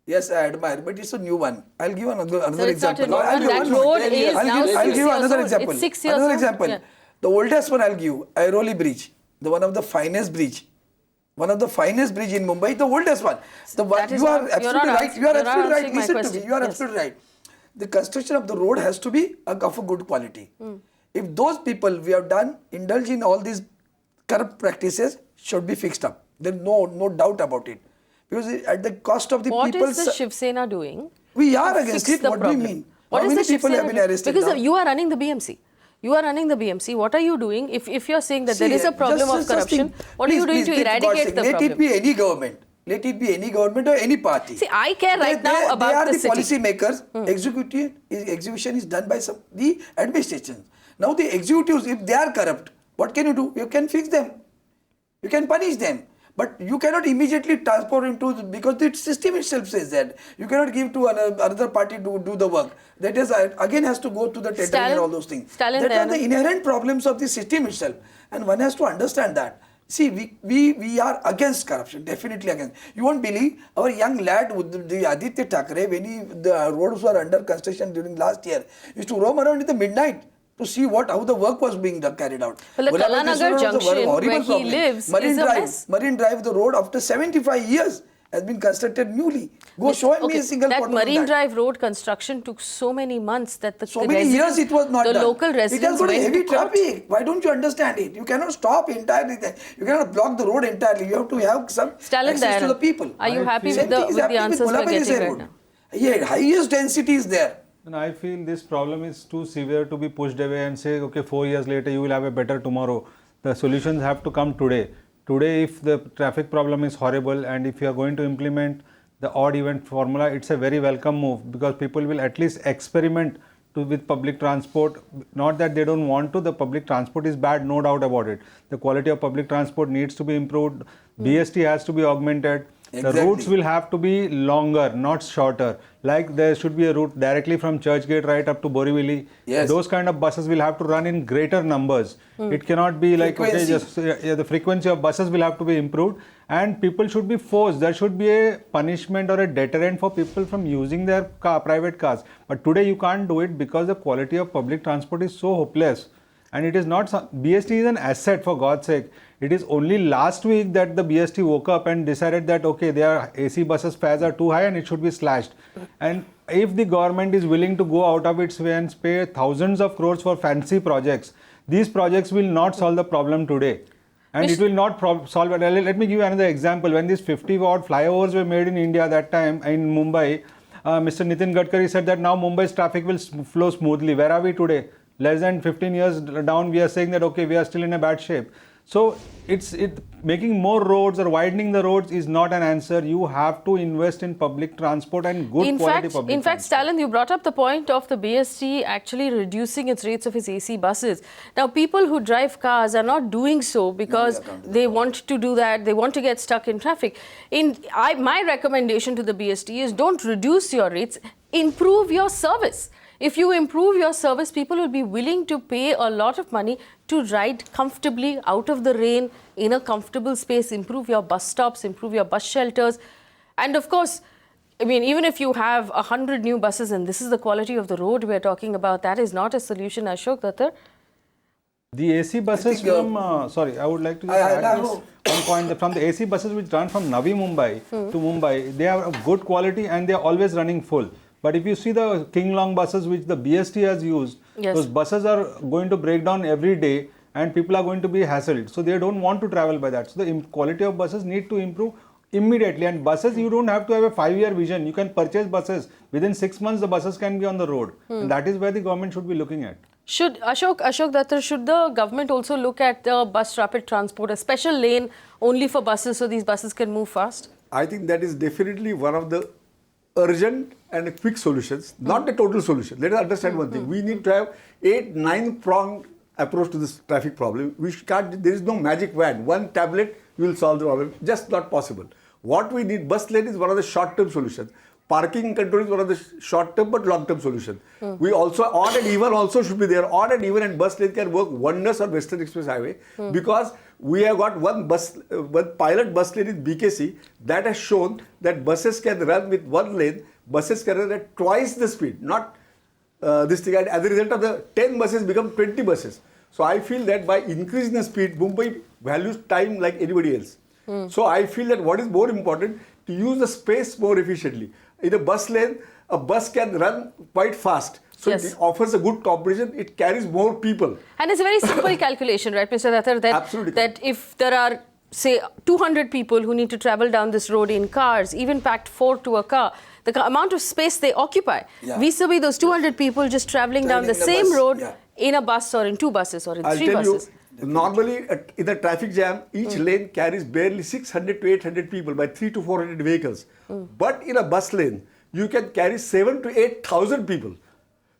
Speaker 10: yes, I admire, but it's a new one. I'll give another
Speaker 1: it's not a
Speaker 10: example.
Speaker 1: new one.
Speaker 10: I'll give
Speaker 1: That
Speaker 10: one.
Speaker 1: road is now
Speaker 10: I'll
Speaker 1: 6
Speaker 10: give you
Speaker 1: years
Speaker 10: another
Speaker 1: old.
Speaker 10: example.
Speaker 1: It's 6 years
Speaker 10: Another
Speaker 1: old.
Speaker 10: example.
Speaker 1: Yeah.
Speaker 10: The oldest one I'll give, Airoli Bridge, one of the finest bridge. One of the finest bridge in Mumbai, the oldest one. The one you are absolutely right. You are absolutely right. Listen to me. You are absolutely right. The construction of the road has to be of a good quality. If those people we have done indulge in all these corrupt practices, should be fixed up. There's no doubt about it. Because at the cost of the people.
Speaker 1: What is the Shiv Sena doing?
Speaker 10: We are against it. What do you mean?
Speaker 1: What
Speaker 10: How
Speaker 1: is
Speaker 10: many
Speaker 1: the Shiv
Speaker 10: people
Speaker 1: Sena
Speaker 10: have been
Speaker 1: doing?
Speaker 10: arrested
Speaker 1: Because
Speaker 10: now?
Speaker 1: you are running the BMC. You are running the BMC. What are you doing? If you're saying that there is a problem of corruption, what are you doing to eradicate the problem?
Speaker 10: Let it be any government. Let it be any government or any party.
Speaker 1: See, I care right now about
Speaker 10: they are the
Speaker 1: city.
Speaker 10: policy makers. Execution is done by the administration. Now the executives, if they are corrupt, what can you do? You can fix them. You can punish them. But you cannot immediately transport into, because the system itself says that. You cannot give to another party to do the work. That is, again has to go to the tendering and all those things.
Speaker 1: Stalin
Speaker 10: That are
Speaker 1: Dayanand.
Speaker 10: the inherent problems of the system itself. And one has to understand that. See, we are against corruption, definitely against. You won't believe, our young lad, the Aditya Thackeray, when the roads were under construction during last year, used to roam around in the midnight to see how the work was being carried out.
Speaker 1: Well, the Kalanagar junction where he lives is a mess.
Speaker 10: Marine Drive, the road after 75 years has been constructed newly. Go show me a single
Speaker 1: that
Speaker 10: photo
Speaker 1: Marine
Speaker 10: of that.
Speaker 1: Drive road construction took so many months that the
Speaker 10: So many years it was not
Speaker 1: the
Speaker 10: done.
Speaker 1: local residents
Speaker 10: It has got a
Speaker 1: went
Speaker 10: heavy
Speaker 1: to court.
Speaker 10: traffic. Why don't you understand it? You cannot stop entirely. You cannot block the road entirely. You have to have some
Speaker 1: Stalin
Speaker 10: access to
Speaker 1: Dayanand,
Speaker 10: the people.
Speaker 1: are you happy
Speaker 10: Same
Speaker 1: with
Speaker 10: thing is
Speaker 1: the
Speaker 10: happening
Speaker 1: answers we're
Speaker 10: Mulapalli
Speaker 1: getting
Speaker 10: Sai
Speaker 1: right
Speaker 10: road.
Speaker 1: now?
Speaker 10: Yeah, highest density is there.
Speaker 13: And I feel this problem is too severe to be pushed away and say, okay, 4 years later you will have a better tomorrow. The solutions have to come today. Today, if the traffic problem is horrible and if you are going to implement the odd event formula, it's a very welcome move, because people will at least experiment with public transport. Not that they don't want to, the public transport is bad, no doubt about it. The quality of public transport needs to be improved. BST has to be augmented. The routes will have to be longer, not shorter. Like there should be a route directly from Churchgate right up to Borivali.
Speaker 10: Yes.
Speaker 13: Those kind of buses will have to run in greater numbers. It cannot be like, okay, just the frequency of buses will have to be improved, and people should be forced. There should be a punishment or a deterrent for people from using their private cars. But today you can't do it because the quality of public transport is so hopeless. And it is not, BST is an asset, for God's sake. It is only last week that the BST woke up and decided that, okay, their AC buses fares are too high and it should be slashed. And if the government is willing to go out of its way and pay thousands of crores for fancy projects, these projects will not solve the problem today. And it will not solve it. Let me give you another example. When these 50-watt flyovers were made in India that time in Mumbai, Mr. Nitin Gadkari said that now Mumbai's traffic will flow smoothly. Where are we today? Less than 15 years down, we are saying that, okay, we are still in a bad shape. So making more roads or widening the roads is not an answer. You have to invest in public transport and good quality public transport.
Speaker 1: In fact, Stalin, you brought up the point of the BST actually reducing its rates of its AC buses. Now, people who drive cars are not doing so because they want to do that. They want to get stuck in traffic. My recommendation to the BST is don't reduce your rates, improve your service. If you improve your service, people will be willing to pay a lot of money to ride comfortably out of the rain in a comfortable space, improve your bus stops, improve your bus shelters. And of course, I mean, even if you have 100 new buses and this is the quality of the road we're talking about, that is not a solution, Ashok Datar.
Speaker 13: The AC buses sorry, I would like to just add this one point. From the AC buses which run from Navi Mumbai to Mumbai, they are of good quality and they are always running full. But if you see the King Long buses which the BST has used, those buses are going to break down every day and people are going to be hassled. So they don't want to travel by that. So the quality of buses need to improve immediately. And buses, you don't have to have a 5-year vision. You can purchase buses. Within 6 months, the buses can be on the road. And that is where the government should be looking at.
Speaker 1: Should Ashok Datar, should the government also look at the bus rapid transport, a special lane only for buses so these buses can move fast?
Speaker 11: I think that is definitely one of the urgent and quick solutions, not the total solution. Let us understand one thing. We need to have 8-9 pronged approach to this traffic problem. There is no magic wand. One tablet will solve the problem. Just not possible. What we need, bus lane is one of the short-term solutions. Parking control is one of the short-term but long-term solutions. We also, odd and even also should be there. Odd and even and bus lane can work wonders on Western Express Highway because we have got one pilot bus lane in BKC that has shown that buses can run with one lane, buses can run at twice the speed, not this thing. And as a result of the 10 buses become 20 buses. So I feel that by increasing the speed, Mumbai values time like anybody else. So I feel that what is more important, to use the space more efficiently. In a bus lane, a bus can run quite fast. So it offers a good competition, it carries more people.
Speaker 1: And it's a very simple calculation, right, Mr. Datar, that if there are, say, 200 people who need to travel down this road in cars, even packed 4 to a car, the amount of space they occupy, vis-a-vis those 200 people just traveling down the same road in a bus or in 2 buses or in 3 buses.
Speaker 11: Normally, in a traffic jam, each lane carries barely 600 to 800 people by 300 to 400 vehicles. But in a bus lane, you can carry 7,000 to 8,000 people.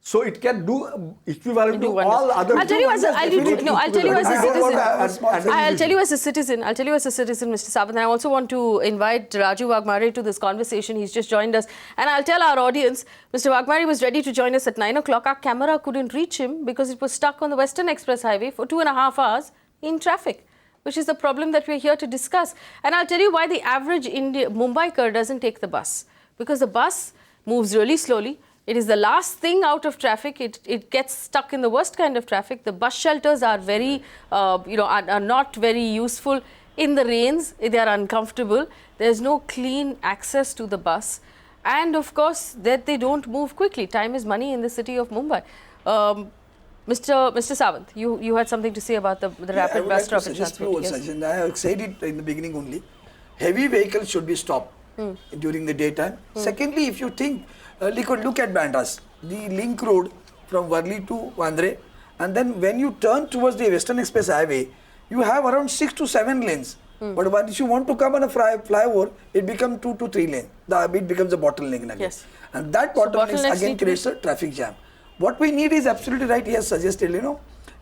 Speaker 11: So it can do equivalent to all other.
Speaker 1: I'll tell you as a citizen, Mr. Sawant, and I also want to invite Raju Wagmare to this conversation. He's just joined us. And I'll tell our audience, Mr. Wagmare was ready to join us at 9 o'clock. Our camera couldn't reach him because it was stuck on the Western Express Highway for 2.5 hours in traffic, which is the problem that we're here to discuss. And I'll tell you why the average Mumbaiker doesn't take the bus. Because the bus moves really slowly. It is the last thing out of traffic. It gets stuck in the worst kind of traffic. The bus shelters are very, are not very useful. In the rains, they are uncomfortable. There's no clean access to the bus. And of course, that they don't move quickly. Time is money in the city of Mumbai. Mr. Sawant, you had something to say about the rapid bus rapid transport.
Speaker 10: I have said it in the beginning only. Heavy vehicles should be stopped during the daytime. Secondly, if you think, look at Bandras, the link road from Worli to Vandre, and then when you turn towards the Western Express Highway, you have around 6 to 7 lanes. But once you want to come on a flyover, it becomes 2 to 3 lanes. It becomes a bottleneck again.
Speaker 1: Yes.
Speaker 10: And that bottleneck again creates a traffic jam. What we need is absolutely right, he has suggested,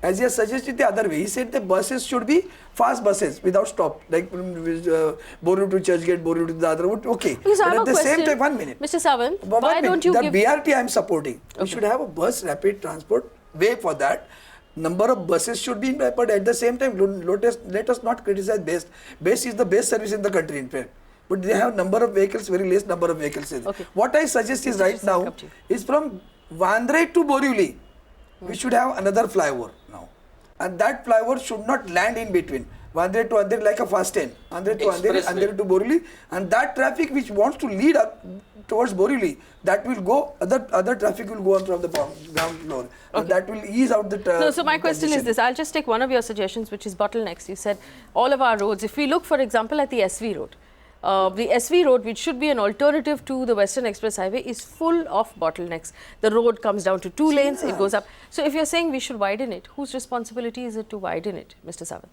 Speaker 10: as he has suggested the other way. He said the buses should be fast buses without stop, like Borivali to Churchgate, Borivali to the other route. Okay.
Speaker 1: Because I
Speaker 10: but
Speaker 1: have
Speaker 10: at the
Speaker 1: a
Speaker 10: same
Speaker 1: question.
Speaker 10: time, 1 minute.
Speaker 1: Mr. Sawant,
Speaker 10: One
Speaker 1: why
Speaker 10: minute.
Speaker 1: don't you
Speaker 10: the
Speaker 1: give...
Speaker 10: BRT I am supporting. We should have a bus rapid transport way for that. Number of buses should be, but at the same time, let us not criticize best. Best is the best service in the country, in fact. But they have number of vehicles, very less number of vehicles.
Speaker 1: Okay.
Speaker 10: What I suggest is right now is from Vandre to Borivali, we should have another flyover now, and that flyover should not land in between. Vandre to Andheri like a fast 10, Andheri to Andheri, Andheri to Borivali, and that traffic which wants to lead up towards Borivali, that will go, other traffic will go on from the ground floor, and that will ease out the
Speaker 1: No, so my question is this, I'll just take one of your suggestions, which is bottlenecks. You said all of our roads, if we look for example at the SV road, the SV road, which should be an alternative to the Western Express Highway, is full of bottlenecks. The road comes down to 2 lanes, it goes up. So if you're saying we should widen it, whose responsibility is it to widen it, Mr. Sawant?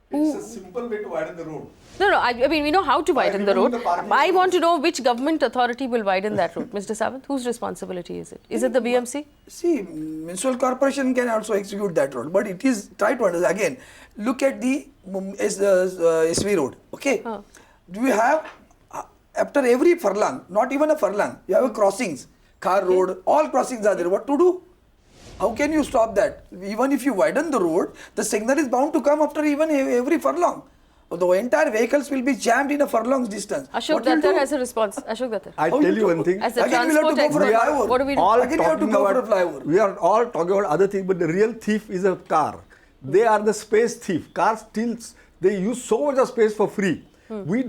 Speaker 11: It's a simple way to widen the road.
Speaker 1: No, I mean, we know how to widen the road. I want to know which government authority will widen that road. Mr. Sawant, whose responsibility is it? Is it the BMC?
Speaker 10: See, municipal corporation can also execute that road, but it is, try to understand, again, look at the SV road, okay? Do you have, after every furlong, not even a furlong, you have a crossings, car road, all crossings are there. What to do? How can you stop that? Even if you widen the road, the signal is bound to come after even every furlong. The entire vehicles will be jammed in a furlong's distance.
Speaker 1: Ashok Datar has a response. Ashok Datar.
Speaker 11: I tell you one thing.
Speaker 1: As a transport expert, what do we do?
Speaker 10: Again, you have to go for a flyover.
Speaker 11: We are all talking about other things, but the real thief is a car. They are the space thief. Cars steals, they use so much of space for free. We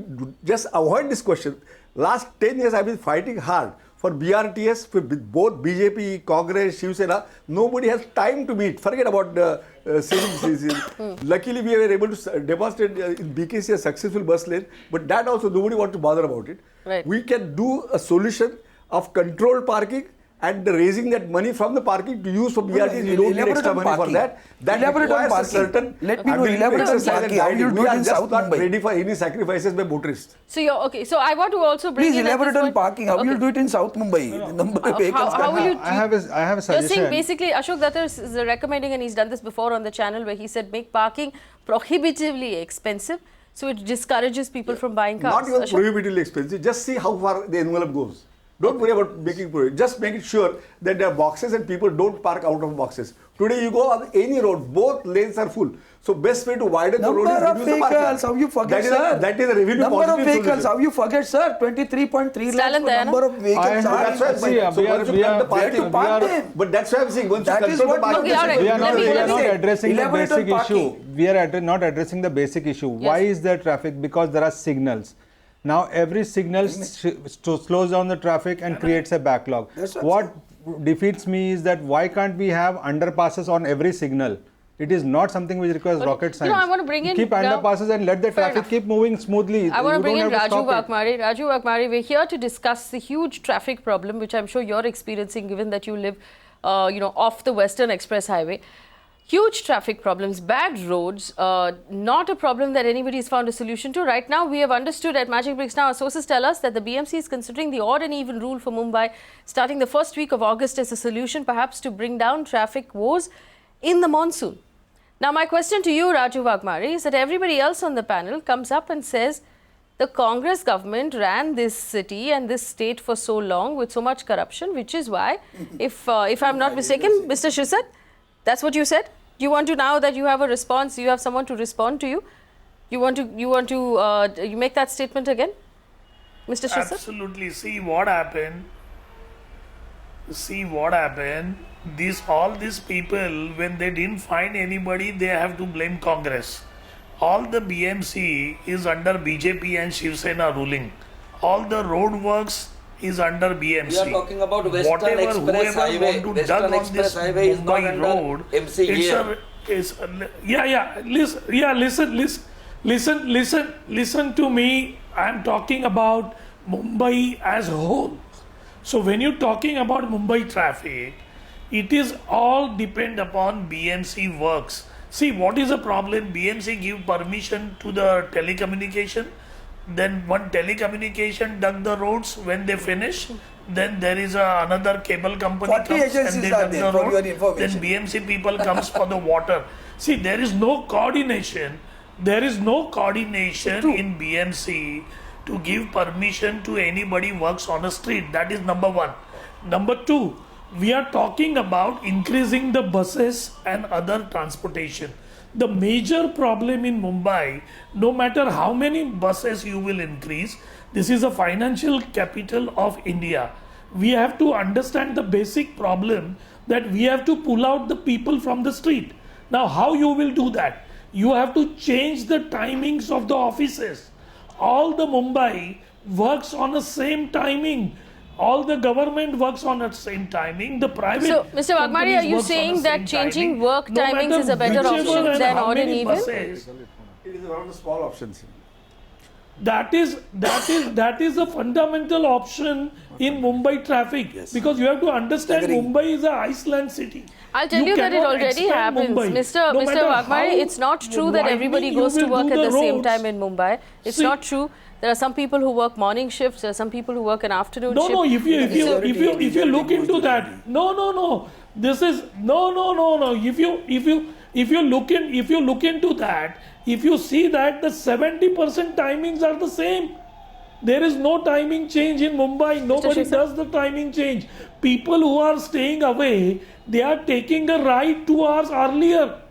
Speaker 11: just avoid this question. Last 10 years, I've been fighting hard for BRTS, for both BJP, Congress, Shiv Sena. Nobody has time to meet. Forget about the Luckily, we were able to demonstrate in BKC a successful bus lane, but that also nobody wants to bother about it.
Speaker 1: Right.
Speaker 11: We can do a solution of controlled parking and raising that money from the parking to use for BRTs. You don't need extra money for that. That requires a certain
Speaker 10: parking. How you do it in South
Speaker 11: not
Speaker 10: Mumbai?
Speaker 11: ready for any sacrifices by motorists.
Speaker 1: So you're okay. So I want to also bring
Speaker 10: Please
Speaker 1: in
Speaker 10: elaborate on
Speaker 1: point.
Speaker 10: parking. How will you do it in South Mumbai? The number of vehicles.
Speaker 1: How will you?
Speaker 13: I have a
Speaker 1: You're
Speaker 13: suggestion.
Speaker 1: saying basically Ashok Datar is recommending, and he's done this before on the channel, where he said make parking prohibitively expensive, so it discourages people from buying cars.
Speaker 11: Not even
Speaker 1: Ashok?
Speaker 11: prohibitively expensive. Just see how far the envelope goes. Don't worry about making prohibitive. Just make it sure that there are boxes and people don't park out of boxes. Today you go on any road, both lanes are full. So best way to widen the road is
Speaker 10: Number of
Speaker 11: reduce the parking.
Speaker 10: vehicles, how you forget, sir?
Speaker 11: That is a revenue
Speaker 10: Number of
Speaker 11: positive
Speaker 10: vehicles,
Speaker 11: solution.
Speaker 10: how you forget, sir? 23.3
Speaker 1: Stalin
Speaker 10: lakhs
Speaker 1: Dayanand.
Speaker 10: number of vehicles.
Speaker 11: That's why I'm saying. So once you cut the parking, but that's why I'm saying once you
Speaker 10: That is
Speaker 11: control the
Speaker 10: what-
Speaker 11: parking,
Speaker 1: Okay, all right.
Speaker 13: We are
Speaker 1: Let me
Speaker 13: not
Speaker 1: say,
Speaker 13: addressing the
Speaker 10: elaborate on
Speaker 13: basic issue.
Speaker 10: parking.
Speaker 13: We are not addressing the basic issue. Why is there traffic? Because there are signals. Now every signal slows down the traffic and creates a backlog. What defeats me is that why can't we have underpasses on every signal? It is not something which requires rocket science.
Speaker 1: I want to bring in
Speaker 13: keep
Speaker 1: now-
Speaker 13: underpasses and let the
Speaker 1: Fair
Speaker 13: traffic
Speaker 1: enough.
Speaker 13: keep moving smoothly.
Speaker 1: I want to
Speaker 13: You
Speaker 1: bring
Speaker 13: don't
Speaker 1: in
Speaker 13: have to
Speaker 1: Raju
Speaker 13: stop it.
Speaker 1: Vakmari. Raju Vakmari, we're here to discuss the huge traffic problem, which I'm sure you're experiencing, given that you live, off the Western Express Highway. Huge traffic problems, bad roads, not a problem that anybody has found a solution to. Right now, we have understood at Magicbricks Now, our sources tell us that the BMC is considering the odd and even rule for Mumbai starting the first week of August as a solution, perhaps to bring down traffic woes in the monsoon. Now, my question to you, Raju Vakmari, is that everybody else on the panel comes up and says the Congress government ran this city and this state for so long with so much corruption, which is why, if I'm not mistaken, Mr. Shirsat, that's what you said? You want to, now that you have a response, you have someone to respond to you, you want to you make that statement again, Mr. Shirsat?
Speaker 14: Absolutely. See what happened. All these people, when they didn't find anybody, they have to blame Congress. All the BMC is under BJP and Shiv Sena ruling. All the road works is under BMC.
Speaker 9: We are talking about Western Express Highway. Western Express Highway is not under MC here.
Speaker 14: Listen to me. I am talking about Mumbai as a whole. So when you're talking about Mumbai traffic, it is all depend upon BMC works. See, what is the problem? BMC give permission to the telecommunication. Then one telecommunication dug the roads. When they finish, then there is another cable company
Speaker 10: 40
Speaker 14: comes
Speaker 10: agencies
Speaker 14: and they
Speaker 10: are
Speaker 14: dump
Speaker 10: there,
Speaker 14: the
Speaker 10: for
Speaker 14: road.
Speaker 10: your
Speaker 14: Then
Speaker 10: information.
Speaker 14: BMC people comes for the water. See, there is no coordination. There is no coordination in BMC to give permission to anybody works on a street. That is number one. Number two, we are talking about increasing the buses and other transportation. The major problem in Mumbai, no matter how many buses you will increase, this is a financial capital of India. We have to understand the basic problem that we have to pull out the people from the street. Now, how you will do that? You have to change the timings of the offices. All the Mumbai works on the same timing. All the government works on the same timing. The private.
Speaker 1: So, Mr. Wagmari,
Speaker 14: companies
Speaker 1: are you
Speaker 14: works on
Speaker 1: saying
Speaker 14: the
Speaker 1: that
Speaker 14: same
Speaker 1: changing
Speaker 14: timing.
Speaker 1: work
Speaker 14: No
Speaker 1: timings
Speaker 14: matter
Speaker 1: is a better
Speaker 14: whichever
Speaker 1: option
Speaker 14: and
Speaker 1: than
Speaker 14: how
Speaker 1: odd and
Speaker 14: many
Speaker 1: even?
Speaker 14: buses,
Speaker 11: It is one of the small options.
Speaker 14: that is a fundamental option in Mumbai traffic, because you have to understand Mumbai is a Iceland city.
Speaker 1: I'll tell you that it
Speaker 14: cannot
Speaker 1: already
Speaker 14: expand
Speaker 1: happens.
Speaker 14: Mumbai.
Speaker 1: Mr.
Speaker 14: No
Speaker 1: Mr.
Speaker 14: matter
Speaker 1: Wagmari,
Speaker 14: how
Speaker 1: it's not true that everybody
Speaker 14: widening
Speaker 1: goes
Speaker 14: you
Speaker 1: to
Speaker 14: will
Speaker 1: work
Speaker 14: do
Speaker 1: at the same
Speaker 14: roads.
Speaker 1: time in Mumbai. It's
Speaker 14: See-
Speaker 1: not true. There are some people who work morning shifts, there are some people who work an afternoon
Speaker 14: No,
Speaker 1: shift.
Speaker 14: no. If you look into that, no. This is no. If you look into that, if you see that the 70% timings are the same. There is no timing change in Mumbai. Nobody
Speaker 1: Shirsat?
Speaker 14: does the timing change. People who are staying away, they are taking a ride 2 hours earlier.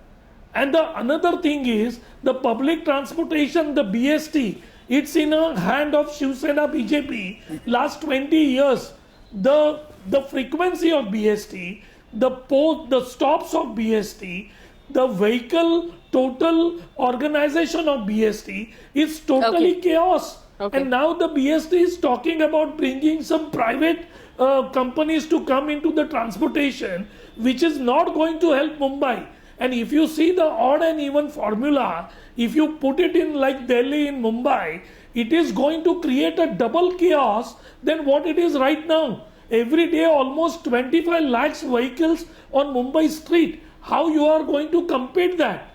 Speaker 14: And the another thing is the public transportation, the BST, it's in a hand of Shiv Sena BJP last 20 years. The frequency of BST, the stops of BST, the vehicle total organization of BST is totally chaos.
Speaker 1: Okay.
Speaker 14: And now the BST is talking about bringing some private companies to come into the transportation, which is not going to help Mumbai. And if you see the odd and even formula, if you put it in like Delhi in Mumbai, it is going to create a double chaos than what it is right now. Every day almost 25 lakhs vehicles on Mumbai street. How you are going to compete that?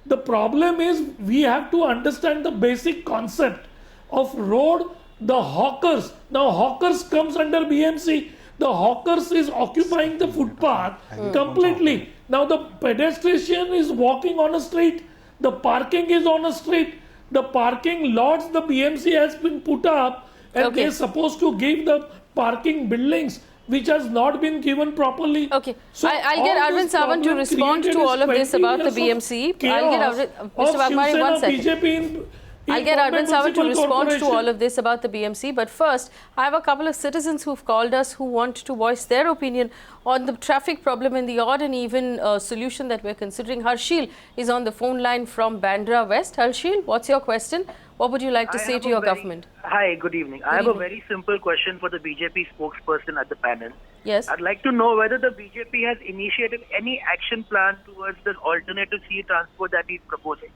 Speaker 14: The problem is we have to understand the basic concept of road, the hawkers. Now hawkers comes under BMC. The hawkers is occupying the footpath completely. Now the pedestrian is walking on a street. The parking is on a street. The parking lots the BMC has been put up and they're supposed to give the parking buildings which has not been given properly.
Speaker 1: Okay.
Speaker 14: So
Speaker 1: I'll get
Speaker 14: all
Speaker 1: Arvind
Speaker 14: this
Speaker 1: Sawant to
Speaker 14: problem
Speaker 1: respond to
Speaker 14: created
Speaker 1: all of this
Speaker 14: 20
Speaker 1: about the
Speaker 14: years of
Speaker 1: BMC.
Speaker 14: chaos
Speaker 1: I'll get
Speaker 14: of
Speaker 1: Mr. Wagmari,
Speaker 14: Shiv
Speaker 1: one
Speaker 14: Sena,
Speaker 1: second.
Speaker 14: BJP
Speaker 1: I'll get
Speaker 14: Bombay
Speaker 1: Arvind Sawant to
Speaker 14: Municipal
Speaker 1: respond to
Speaker 14: Corporation.
Speaker 1: all of this about the BMC. But first, I have a couple of citizens who've called us who want to voice their opinion on the traffic problem and the odd and even solution that we're considering. Harshil is on the phone line from Bandra West. Harshil, what's your question? What would you like to say to your government?
Speaker 15: Hi, good evening. I have a very simple question for the BJP spokesperson at the panel.
Speaker 1: Yes.
Speaker 15: I'd like to know whether the BJP has initiated any action plan towards the alternative sea transport that he's proposing.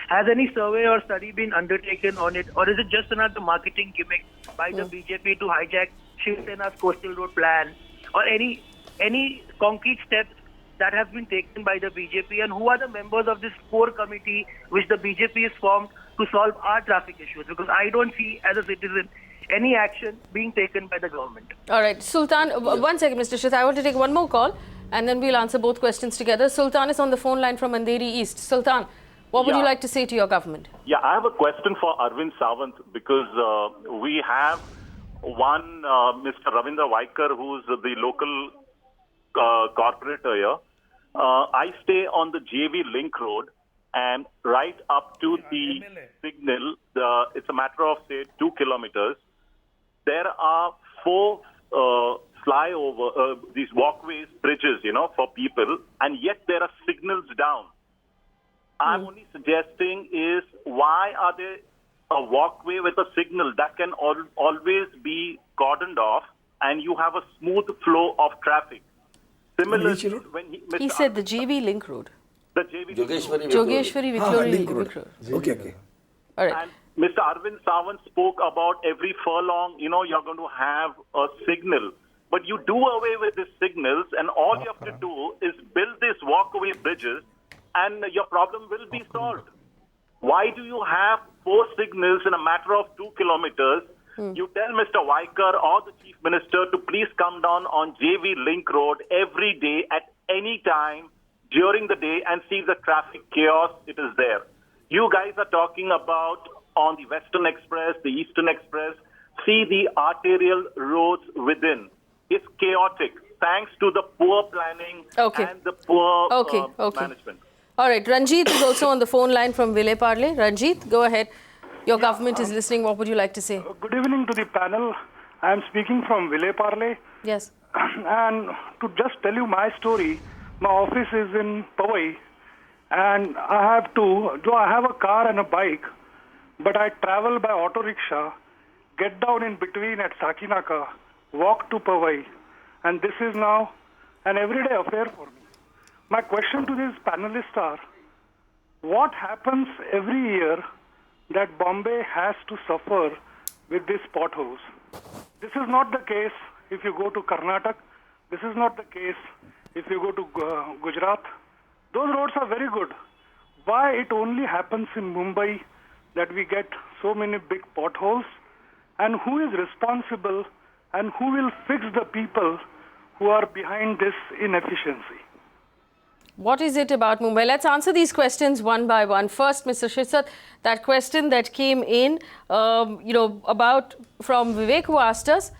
Speaker 15: Has any survey or study been undertaken on it, or is it just another marketing gimmick by the BJP to hijack Shiv Sena's coastal road plan, or any concrete steps that have been taken by the BJP, and who are the members of this core committee which the BJP has formed to solve our traffic issues? Because I don't see, as a citizen, any action being taken by the government.
Speaker 1: All right, Sultan, one second, Mr. Sheth. I want to take one more call and then we'll answer both questions together. Sultan is on the phone line from Andheri East. Sultan, what would you like to say to your government?
Speaker 16: Yeah, I have a question for Arvind Sawant because we have one Mr. Ravindra Vaikar, who's the local corporator here. I stay on the JV Link Road, and right up to the signal, it's a matter of, say, 2 kilometers. There are 4 these walkways, bridges, for people, and yet there are signals down. I'm only suggesting is why are there a walkway with a signal that can always be cordoned off and you have a smooth flow of traffic. Similarly, when
Speaker 1: he said the JV Link Road.
Speaker 16: The JV
Speaker 1: Jogeshwari Victory Link Road.
Speaker 10: Okay.
Speaker 1: All right.
Speaker 16: And Mr. Arvind Sawant spoke about every furlong, you're going to have a signal. But you do away with these signals and all you have to do is build these walkaway bridges and your problem will be solved. Why do you have 4 signals in a matter of 2 kilometers You tell Mr. Vaikar or the Chief Minister to please come down on JV Link Road every day at any time during the day and see the traffic chaos it is there. You guys are talking about on the Western Express, the Eastern Express, see the arterial roads within. It's chaotic thanks to the poor planning and the poor management.
Speaker 1: All right, Ranjit is also on the phone line from Vile Parle. Ranjit, go ahead. Your government is listening. What would you like to say?
Speaker 17: Good evening to the panel. I am speaking from Vile Parle.
Speaker 1: Yes.
Speaker 17: And to just tell you my story, my office is in Powai, and I have a car and a bike, but I travel by auto rickshaw, get down in between at Sakinaka, walk to Powai, and this is now an everyday affair for me. My question to these panelists are, what happens every year that Bombay has to suffer with these potholes? This is not the case if you go to Karnataka. This is not the case if you go to Gujarat. Those roads are very good. Why it only happens in Mumbai that we get so many big potholes? And who is responsible and who will fix the people who are behind this inefficiency?
Speaker 1: What is it about Mumbai? Let's answer these questions one by one. First, Mr. Shirsat, that question that came in, about from Vivek, who asked us,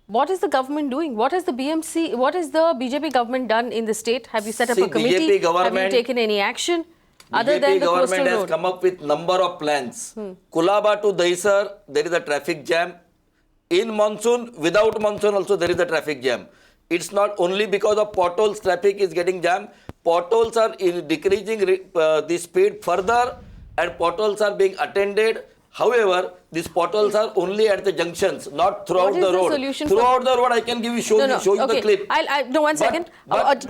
Speaker 1: what is the government doing? What has the BJP government done in the state? Have you set up a committee? Have you taken any action? Other than the coastal
Speaker 9: government has
Speaker 1: road?
Speaker 9: come up with number of plans. Kulaba to Dahisar, there is a traffic jam. In monsoon, without monsoon also there is a traffic jam. It's not only because of potholes, traffic is getting jammed. Potholes are decreasing the speed further and potholes are being attended. However, these potholes are only at the junctions, not throughout the road. Throughout the road, I can give you show you the clip.
Speaker 1: One second.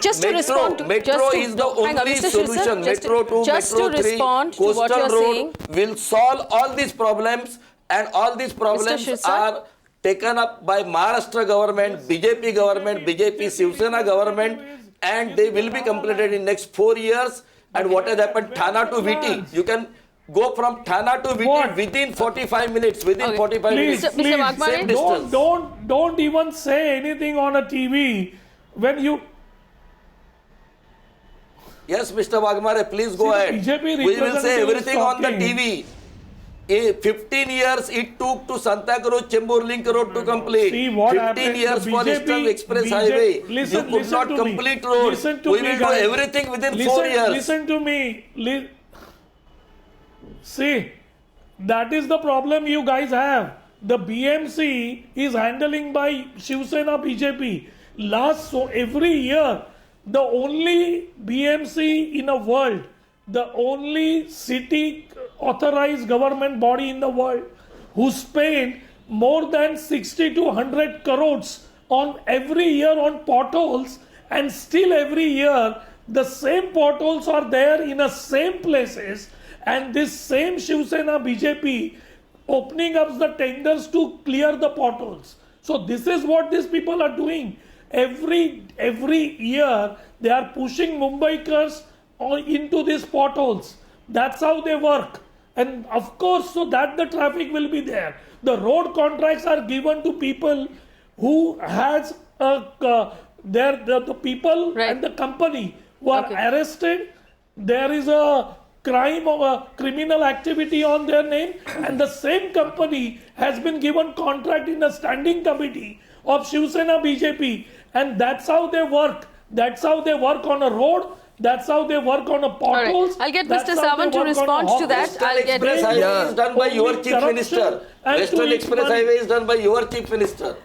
Speaker 1: Just to respond to
Speaker 9: Metro is the only solution. Metro 2, Metro 3, coastal road will solve all these problems, and all these problems are taken up by Maharashtra government, BJP government, BJP Shiv Sena government, and they will be completed in next 4 years. And what has happened, Thana to VT, you can go from Thana to VT within 45 minutes. Within 45 minutes.
Speaker 14: Same distance. Don't even say anything on a TV when you.
Speaker 9: Yes, Mr. Wagmare, please go ahead. We will say everything on the TV. 15 years it took to Santa Cruz Chembur Link Road to complete. 15 years for Eastern Express Highway. You could not complete road. We will do everything within 4 years.
Speaker 14: Listen to me. See, that is the problem you guys have. The BMC is handling by Shiv Sena BJP. Every year, the only BMC in the world, the only city authorized government body in the world who spent more than 60 to 100 crores on every year on potholes, and still every year the same potholes are there in the same places, and this same Shiv Sena BJP opening up the tenders to clear the potholes. So this is what these people are doing. Every year they are pushing Mumbaikars into these potholes. That's how they work. And of course, so that the traffic will be there. The road contracts are given to people who has the people and the company who are arrested. There is a crime or a criminal activity on their name, and the same company has been given contract in the standing committee of Shiv Sena BJP, and that's how they work. That's how they work on a road. That's how they work on a potholes.
Speaker 1: Right. I'll get Mr. Sawant to respond to that.
Speaker 9: Western Express Highway is done by your Chief Minister. Western Express Highway is done by your Chief Minister.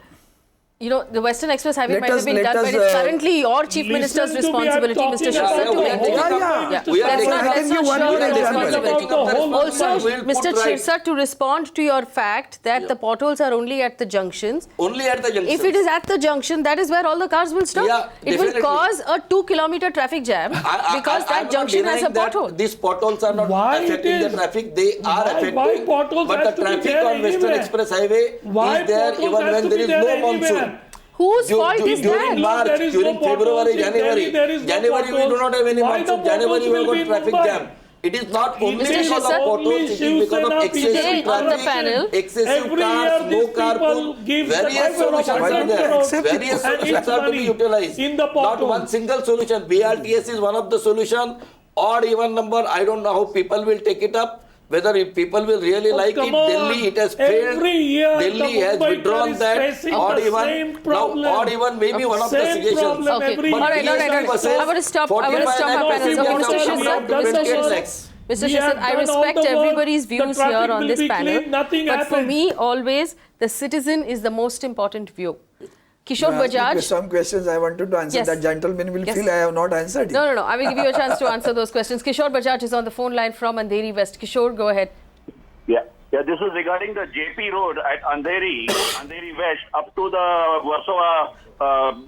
Speaker 1: You know, the Western Express Highway might have been done, but it's currently your Chief Minister's responsibility, Mr. Shirsat, to maintain. Let's not shirk the responsibility. Also, Mr. Shirsat, to respond to your fact that the potholes are only at the junctions.
Speaker 9: Only at the junctions.
Speaker 1: If it is at the junction, that is where all the cars will stop.
Speaker 9: Yeah,
Speaker 1: it will cause a 2-kilometer traffic jam because that junction has a pothole.
Speaker 9: These potholes are not affecting the traffic. They are affecting. But the traffic on Western Express Highway is there even when there is no monsoon.
Speaker 1: Whose fault is that?
Speaker 9: During March, during February, January we do not have any monsoon. January we have got traffic jam. It is not only
Speaker 1: Mr.
Speaker 9: because of
Speaker 1: Shirsat,
Speaker 9: potholes, it is because of excessive
Speaker 1: on the
Speaker 9: traffic,
Speaker 1: panel.
Speaker 9: excessive
Speaker 14: Every
Speaker 9: cars,
Speaker 14: year
Speaker 9: no
Speaker 14: these
Speaker 9: carpool,
Speaker 14: people give
Speaker 9: various
Speaker 14: the
Speaker 9: solutions are there. Various
Speaker 14: and
Speaker 9: solutions
Speaker 14: it's
Speaker 9: are to be
Speaker 14: money
Speaker 9: utilized.
Speaker 14: in the
Speaker 9: Not
Speaker 14: potholes.
Speaker 9: one single solution. BRTS is one of the solution. Odd even number, I don't know how people will take it up. Whether if people will really like it,
Speaker 14: come on.
Speaker 9: Delhi it has failed.
Speaker 14: Every year
Speaker 9: Delhi
Speaker 14: the
Speaker 9: has
Speaker 14: Mumbai
Speaker 9: withdrawn
Speaker 14: is
Speaker 9: that.
Speaker 14: facing
Speaker 9: Odd
Speaker 14: the
Speaker 9: even
Speaker 14: same problem.
Speaker 9: now, odd even maybe one of the
Speaker 14: Same
Speaker 9: suggestions.
Speaker 14: problem
Speaker 1: Okay.
Speaker 14: every
Speaker 1: All right,
Speaker 14: year.
Speaker 1: I want to stop. I want to stop my panel. Okay, Mr. Shirsat, Mr. Shirsat, Mr. Shirsat, I respect everybody's views here on this panel. But for me, always, the citizen is the most important view. Kishore Bajaj.
Speaker 10: Some questions I wanted to answer.
Speaker 1: Yes.
Speaker 10: That gentleman will
Speaker 1: Yes.
Speaker 10: feel I have not answered it.
Speaker 1: No. I will give you a chance to answer those questions. Kishore Bajaj is on the phone line from Andheri West. Kishore, go ahead.
Speaker 18: Yeah, this is regarding the JP Road at Andheri West up to the Warsaw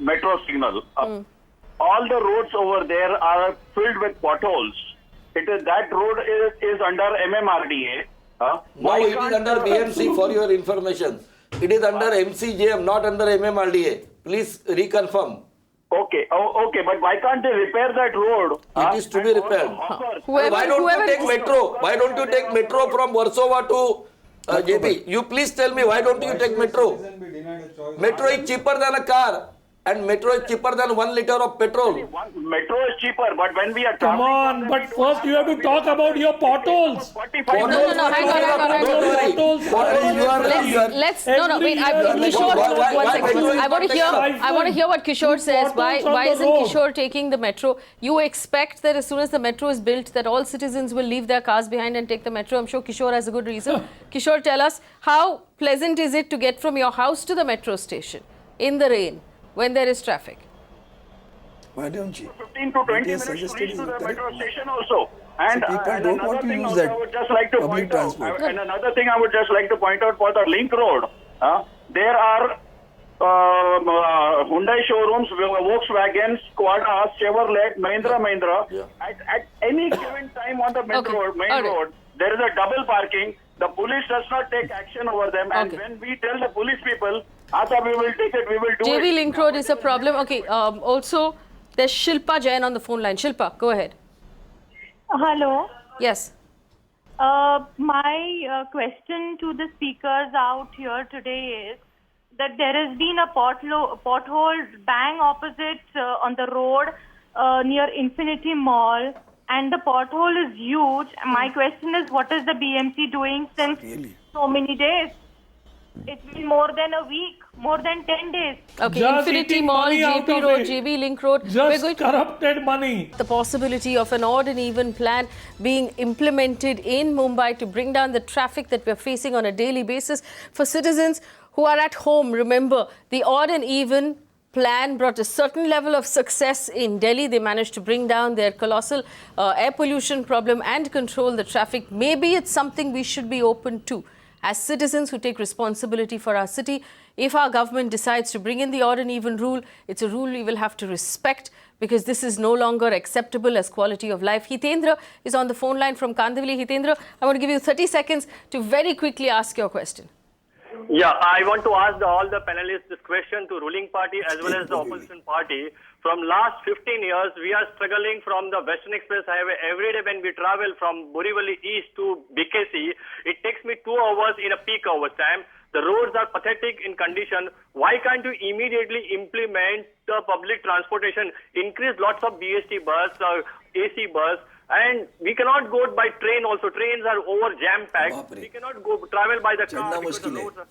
Speaker 18: metro signal. All the roads over there are filled with potholes. That road is under MMRDA.
Speaker 9: No, it is under BMC for your information. It is under MCJM, not under MMRDA. Please reconfirm.
Speaker 18: Okay, but why can't they repair that road?
Speaker 9: It is to be repaired. Why don't you take metro? Why don't you take metro from Warsaw to JP? You please tell me, why don't you take metro? Metro is cheaper than a car. And metro is cheaper than 1 liter of petrol.
Speaker 18: Metro is cheaper, but when we are
Speaker 14: Come on, but first you have to talk about your potholes.
Speaker 1: Hang on. Wait, Kishore, 1 second. I want to hear what Kishore says. Why isn't Kishore taking the metro? You expect that as soon as the metro is built, that all citizens will leave their cars behind and take the metro. I'm sure Kishore has a good reason. Kishore, tell us, how pleasant is it to get from your house to the metro station in the rain, when there is traffic?
Speaker 10: Why don't you?
Speaker 18: 15 to 20 minutes to reach to the metro station also. And
Speaker 10: people don't want to use that public transport.
Speaker 18: And another thing I would just like to point out for the link road, there are Hyundai showrooms, Volkswagen, Skoda, Chevrolet, Mahindra. At any given time on the main road, there is a double parking. The police does not take action over them. And when we tell the police people, Asa, we will take it, we will do it.
Speaker 1: JB Link Road is a problem. Okay, also, there's Shilpa Jain on the phone line. Shilpa, go ahead.
Speaker 19: Hello.
Speaker 1: Yes.
Speaker 19: My question to the speakers out here today is that there has been a pothole bang opposite on the road near Infinity Mall, and the pothole is huge. My question is, what is the BMC doing since so many days? It's been more than a week, more than 10 days.
Speaker 1: Okay, Infinity Mall, JP Road, JB Link Road.
Speaker 14: Just corrupted money.
Speaker 1: The possibility of an odd and even plan being implemented in Mumbai to bring down the traffic that we're facing on a daily basis for citizens who are at home. Remember, the odd and even plan brought a certain level of success in Delhi. They managed to bring down their colossal air pollution problem and control the traffic. Maybe it's something we should be open to. As citizens who take responsibility for our city, if our government decides to bring in the odd and even rule, it's a rule we will have to respect, because this is no longer acceptable as quality of life. Hitendra is on the phone line from Kandivali. Hitendra, I want to give you 30 seconds to very quickly ask your question.
Speaker 20: Yeah, I want to ask all the panelists this question to ruling party as well as the opposition party. From last 15 years, we are struggling from the Western Express Highway. Every day when we travel from Borivali East to BKC, it takes me 2 hours in a peak hours time. The roads are pathetic in condition. Why can't you immediately implement the public transportation, increase lots of BST bus, AC bus, and we cannot go by train also. Trains are over jam-packed. We cannot go travel by the car because the roads are...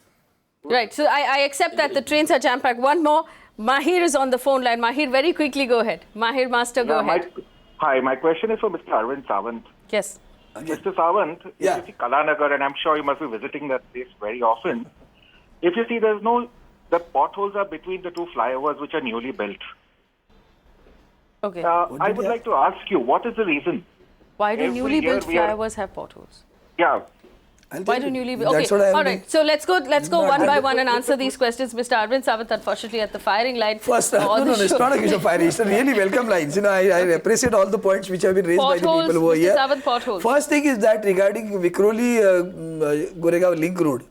Speaker 1: Right, so I accept that the trains are jam-packed. One more. Mahir is on the phone line. Mahir, very quickly, go ahead. Mahir Master, go ahead.
Speaker 21: Hi, my question is for Mr. Arvind Sawant.
Speaker 1: Yes.
Speaker 21: Mr. Sawant, if you see Kalanagar, and I'm sure you must be visiting that place very often, if you see the potholes are between the two flyovers which are newly built.
Speaker 1: Okay.
Speaker 21: I would like to ask you, what is the reason?
Speaker 1: Why do newly built flyovers have potholes?
Speaker 21: Yeah.
Speaker 1: Why do newly built? Okay, all right. So let's go one by one and answer these questions. Mr. Arvind Sawant, unfortunately, at the firing line.
Speaker 10: First, no, it's not a case of firing. It's a really welcome lines. You know, I appreciate all the points which have been raised by the people over here.
Speaker 1: Mr. Sawant, potholes.
Speaker 10: First thing is that regarding Vikhroli-Goregaon link road.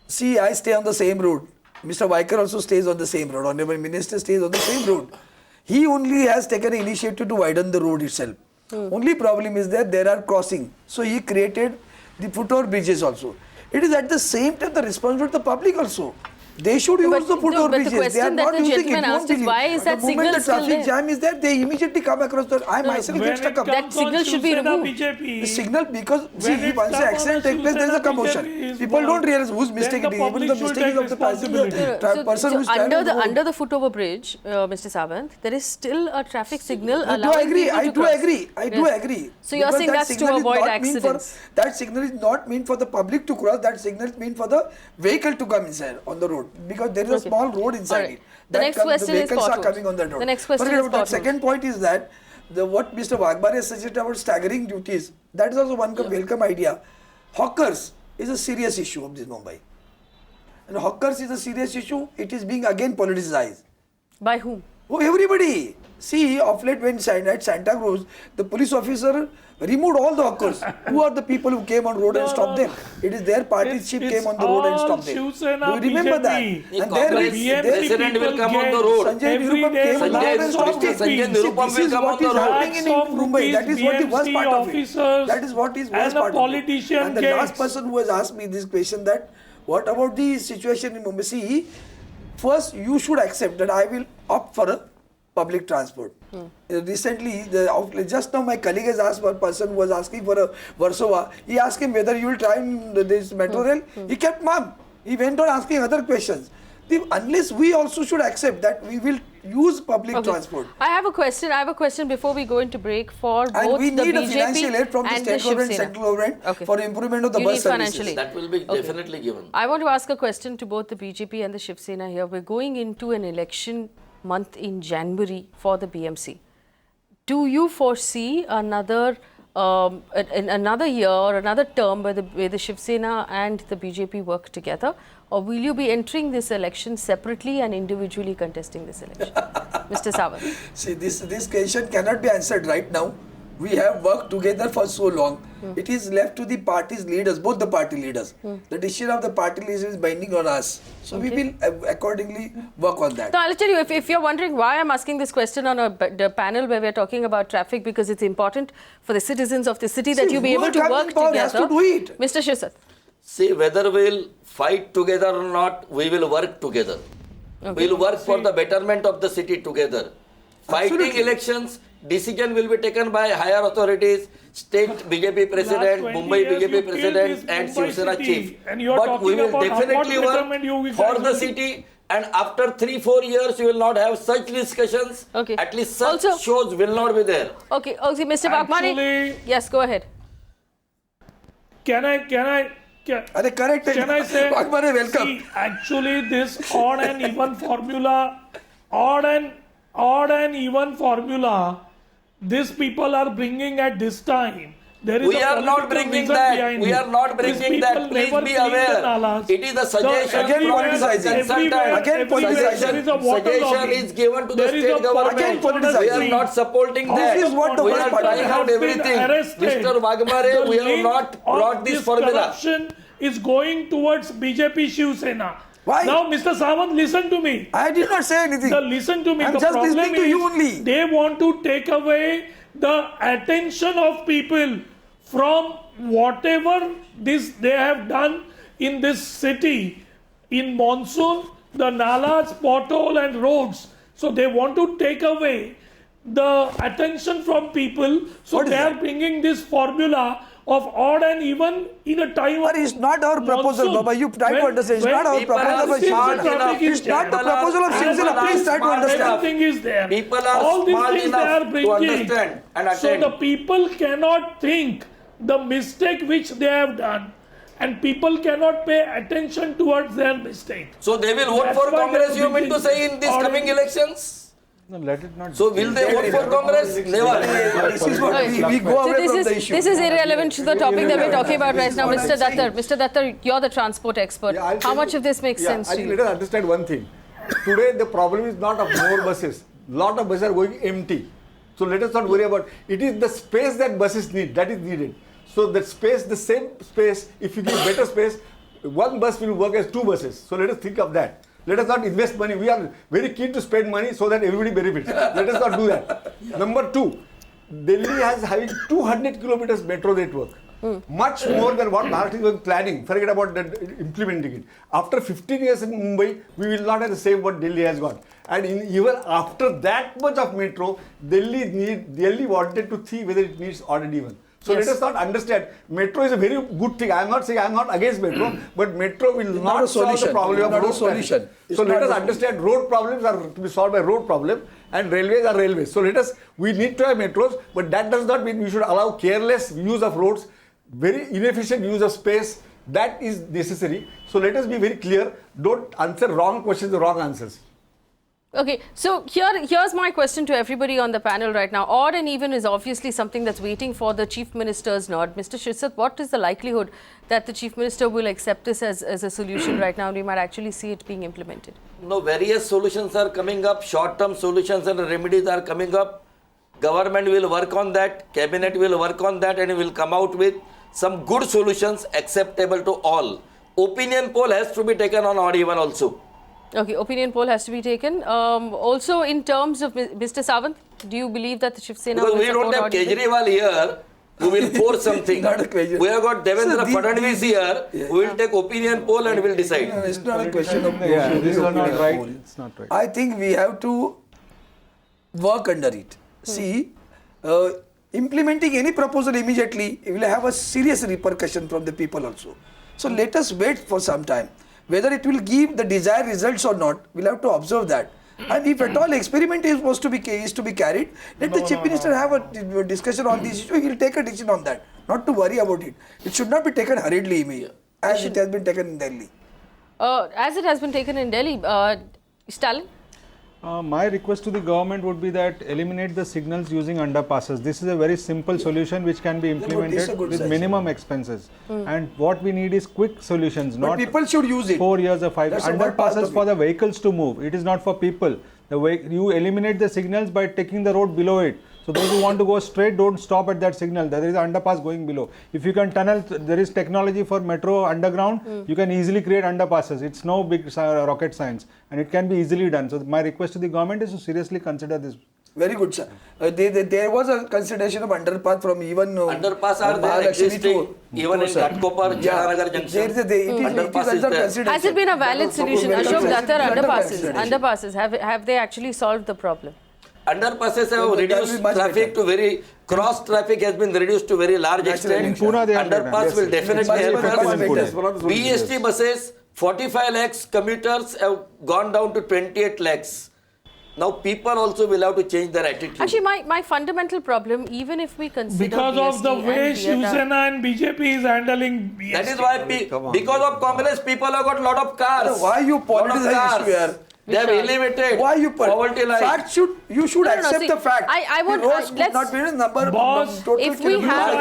Speaker 10: See, I stay on the same road. Mr. Vaikar also stays on the same road. Honorable Minister stays on the same road. He only has taken an initiative to widen the road itself. Only problem is that there are crossing. So he created the foot-over bridges also. It is at the same time the responsibility of the public also. They should use the foot-over bridges. They are not using it.
Speaker 1: Asked is why is that
Speaker 10: the moment
Speaker 1: signal
Speaker 10: the
Speaker 1: still
Speaker 10: traffic
Speaker 1: there?
Speaker 10: jam is there, they immediately come across the. I myself get stuck up.
Speaker 1: That signal should be removed.
Speaker 10: The signal, because see, once the accident takes place, there is a commotion. People don't realize whose mistake it is. Even the mistake is of the passenger. Person who's
Speaker 1: Under the foot-over bridge, Mr. Sawant, there is still a traffic signal allowing people to
Speaker 10: I do
Speaker 1: cross.
Speaker 10: agree.
Speaker 1: So you're saying that's to avoid accidents?
Speaker 10: That signal is not meant for the public to cross. That signal is meant for the vehicle to come inside on the road, because there is a small road inside it.
Speaker 1: The next question is
Speaker 10: vehicles are coming on that road.
Speaker 1: The next question is
Speaker 10: the second point is that what Mr. Waghbare has suggested about staggering duties, that is also one welcome idea. Hawkers is a serious issue of this Mumbai. And hawkers is a serious issue. It is being again politicized.
Speaker 1: By whom?
Speaker 10: Oh, everybody. See, of late when at Santa Cruz, the police officer removed all the hawkers. Who are the people who came on road and stopped them? It is their party chief came on the road and stopped them. Do you remember that?
Speaker 9: And there president will come on the road.
Speaker 10: Sanjay Nirupam came on the road and stopped it.
Speaker 9: Sanjay Nirupam will come on the road.
Speaker 10: Happening in Mumbai. That is what the worst part of it. That is what is worst part of it. And the last person who has asked me this question, that what about the situation in Mumbai? See, first you should accept that I will opt for a public transport. Recently, just now my colleague has asked one person who was asking for a Warsaw. He asked him whether you will try this metro rail. He kept mum. He went on asking other questions. Unless we also should accept that we will use public transport.
Speaker 1: I have a question before we go into break for both
Speaker 10: and we
Speaker 1: the
Speaker 10: need
Speaker 1: BJP
Speaker 10: a financial aid from the
Speaker 1: and
Speaker 10: state government, central government for improvement of the bus services.
Speaker 9: That will be definitely given.
Speaker 1: I want to ask a question to both the BJP and the Shiv Sena here. We're going into an election month in January for the BMC. Do you foresee another year or another term where the Shiv Sena and the BJP work together, or will you be entering this election separately and individually contesting this election? Mr. Sawant.
Speaker 10: See, this question cannot be answered right now. We have worked together for so long. It is left to the party's leaders, both the party leaders. The decision of the party leaders is binding on us. So we will accordingly work on that.
Speaker 1: So I'll tell you, if you're wondering why I'm asking this question on the panel where we're talking about traffic, because it's important for the citizens of the city that you be able to work together.
Speaker 10: Has to do it.
Speaker 1: Mr. Shirsat.
Speaker 9: See, whether we'll fight together or not, we will work together. We'll work for the betterment of the city together. Fighting elections, decision will be taken by higher authorities, state BJP president, Mumbai BJP president and Shiv Sena chief. But we will definitely work for the city, and after 3-4 years you will not have such discussions. At least such shows will not be there.
Speaker 1: Okay, Mr. Waghbare. Yes, go ahead.
Speaker 14: Can I say,
Speaker 10: welcome.
Speaker 14: See, actually this odd and even formula, these people are bringing at this time.
Speaker 9: We are not bringing that. We are not bringing that. Please be aware. It is a suggestion from the consultant. Suggestion is given to the state government. We are not supporting that. We are trying out everything. Mr. Waghbare, we have not brought this formula.
Speaker 14: Corruption is going towards BJP Shiv Sena.
Speaker 10: Why?
Speaker 14: Now, Mr. Sawant, listen to me.
Speaker 10: I did not say anything.
Speaker 14: Listen to me.
Speaker 10: I'm
Speaker 14: the
Speaker 10: just
Speaker 14: problem
Speaker 10: listening to you
Speaker 14: is
Speaker 10: only.
Speaker 14: They want to take away the attention of people from whatever they have done in this city in monsoon, the nalas, pothole and roads. So they want to take away the attention from people. So they are bringing this formula of odd and even in a time
Speaker 10: but it's not our proposal, Baba. You try to understand. It's not our proposal of Shiv Sena. It's not the proposal of Shiv Sena. Please try to understand.
Speaker 14: Everything is there.
Speaker 9: People are
Speaker 14: all these
Speaker 9: smart
Speaker 14: things
Speaker 9: enough
Speaker 14: they are bringing.
Speaker 9: to understand and attend.
Speaker 14: So the people cannot think the mistake which they have done, and people cannot pay attention towards their mistake.
Speaker 9: So they will vote for Congress, you mean to say, in these coming elections?
Speaker 13: No, let it not.
Speaker 9: So will they vote for Congress? Never.
Speaker 10: This is what we go away from the issue.
Speaker 1: This is irrelevant to the topic that we're talking about right now. Mr. Datar, you're the transport expert. How much of this makes sense to you?
Speaker 11: Let us understand one thing. Today the problem is not of more buses. Lot of buses are going empty. So let us not worry about it. It is the space that buses need, that is needed. So the space, the same space, if you give better space, one bus will work as 2 buses. So let us think of that. Let us not invest money. We are very keen to spend money so that everybody benefits. Let us not do that. Number 2, Delhi has having 200 kilometers metro network. Much more than what Maharashtra was planning. Forget about that, implementing it. After 15 years in Mumbai, we will not have the same what Delhi has got. And even after that much of metro, Delhi wanted to see whether it needs odd and even. So let us not understand, metro is a very good thing. I am not saying I am not against metro, but metro will not solve the problem of road solution. So let us understand, road problems are to be solved by road problem and railways are railways. So we need to have metros, but that does not mean we should allow careless use of roads, very inefficient use of space. That is necessary. So let us be very clear. Don't answer wrong questions, the wrong answers.
Speaker 1: Okay, so here's my question to everybody on the panel right now. Odd and even is obviously something that's waiting for the Chief Minister's nod. Mr. Shirsat, what is the likelihood that the Chief Minister will accept this as a solution right now and we might actually see it being implemented?
Speaker 9: No, various solutions are coming up, short-term solutions and remedies are coming up. Government will work on that, Cabinet will work on that and will come out with some good solutions acceptable to all. Opinion poll has to be taken on odd even also.
Speaker 1: Okay, opinion poll has to be taken. Also, in terms of Mr. Sawant, do you believe that the Shiv Sena
Speaker 9: because
Speaker 1: will
Speaker 9: we don't have Kejriwal here who will force something. We have got Devendra Fadnavis here who will take opinion poll and will decide.
Speaker 10: No, it's not a question of
Speaker 13: this is not right. It's not right.
Speaker 10: I think we have to work under it. See, implementing any proposal immediately will have a serious repercussion from the people also. So let us wait for some time. Whether it will give the desired results or not, we'll have to observe that. And if at all experiment is supposed to be carried, let the Chief Minister have a discussion on this issue. He will take a decision on that. Not to worry about it. It should not be taken hurriedly, as it has been taken in Delhi.
Speaker 1: As it has been taken in Delhi, Stalin?
Speaker 13: My request to the government would be that eliminate the signals using underpasses. This is a very simple solution which can be implemented with minimum expenses. And what we need is quick solutions.
Speaker 10: But
Speaker 13: not
Speaker 10: people should use it.
Speaker 13: 4 years or 5 years. Underpasses for the vehicles to move. It is not for people. You eliminate the signals by taking the road below it. So those who want to go straight, don't stop at that signal. There is an underpass going below. If you can tunnel, there is technology for metro underground. You can easily create underpasses. It's no big rocket science, and it can be easily done. So my request to the government is to seriously consider this.
Speaker 10: Very good, sir. There was a consideration of underpass from even
Speaker 9: underpass are there existing even in Ghatkopar, Jayanagar Junction. Underpass is there.
Speaker 1: Has it been a valid solution? Ashok Datar, underpasses, have they actually solved the problem?
Speaker 9: Underpasses have reduced traffic to very, cross traffic has been reduced to very large extent. Underpass will definitely help us. BST buses, 45 lakhs commuters have gone down to 28 lakhs. Now people also will have to change their attitude.
Speaker 1: Actually, my fundamental problem, even if we consider
Speaker 14: because
Speaker 1: BST
Speaker 14: of the way Shiv Sena and BJP is handling BST.
Speaker 9: That is why because of Congress, people have got a lot of cars.
Speaker 10: Why you politicize issue here?
Speaker 9: They have elevated
Speaker 10: why you
Speaker 9: poverty line.
Speaker 10: Fact you should accept the fact.
Speaker 1: I want
Speaker 10: let's not be a number.
Speaker 14: Boss,
Speaker 1: if we have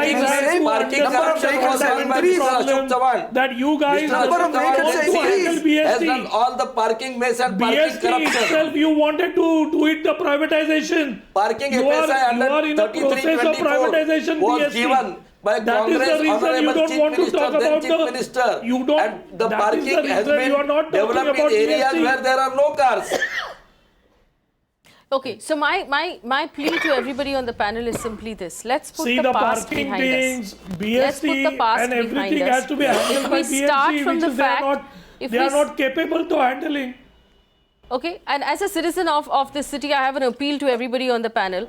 Speaker 9: parking corruption was done by Mr. Ashok Datar.
Speaker 14: That you guys
Speaker 9: has done all the parking mess and parking corruption.
Speaker 14: Itself, you wanted to do it the privatization.
Speaker 9: Parking FSI under 3324 was given by Congress, Honorable Chief Minister, then Chief Minister. And the parking has been developed in areas where there are no cars.
Speaker 1: Okay, so my plea to everybody on the panel is simply this. Let's put the past behind us. Let's put the past
Speaker 14: and everything
Speaker 1: behind us.
Speaker 14: has to be handled by
Speaker 1: we start
Speaker 14: BMC,
Speaker 1: from the fact...
Speaker 14: They are not capable to handling.
Speaker 1: Okay, and as a citizen of this city, I have an appeal to everybody on the panel.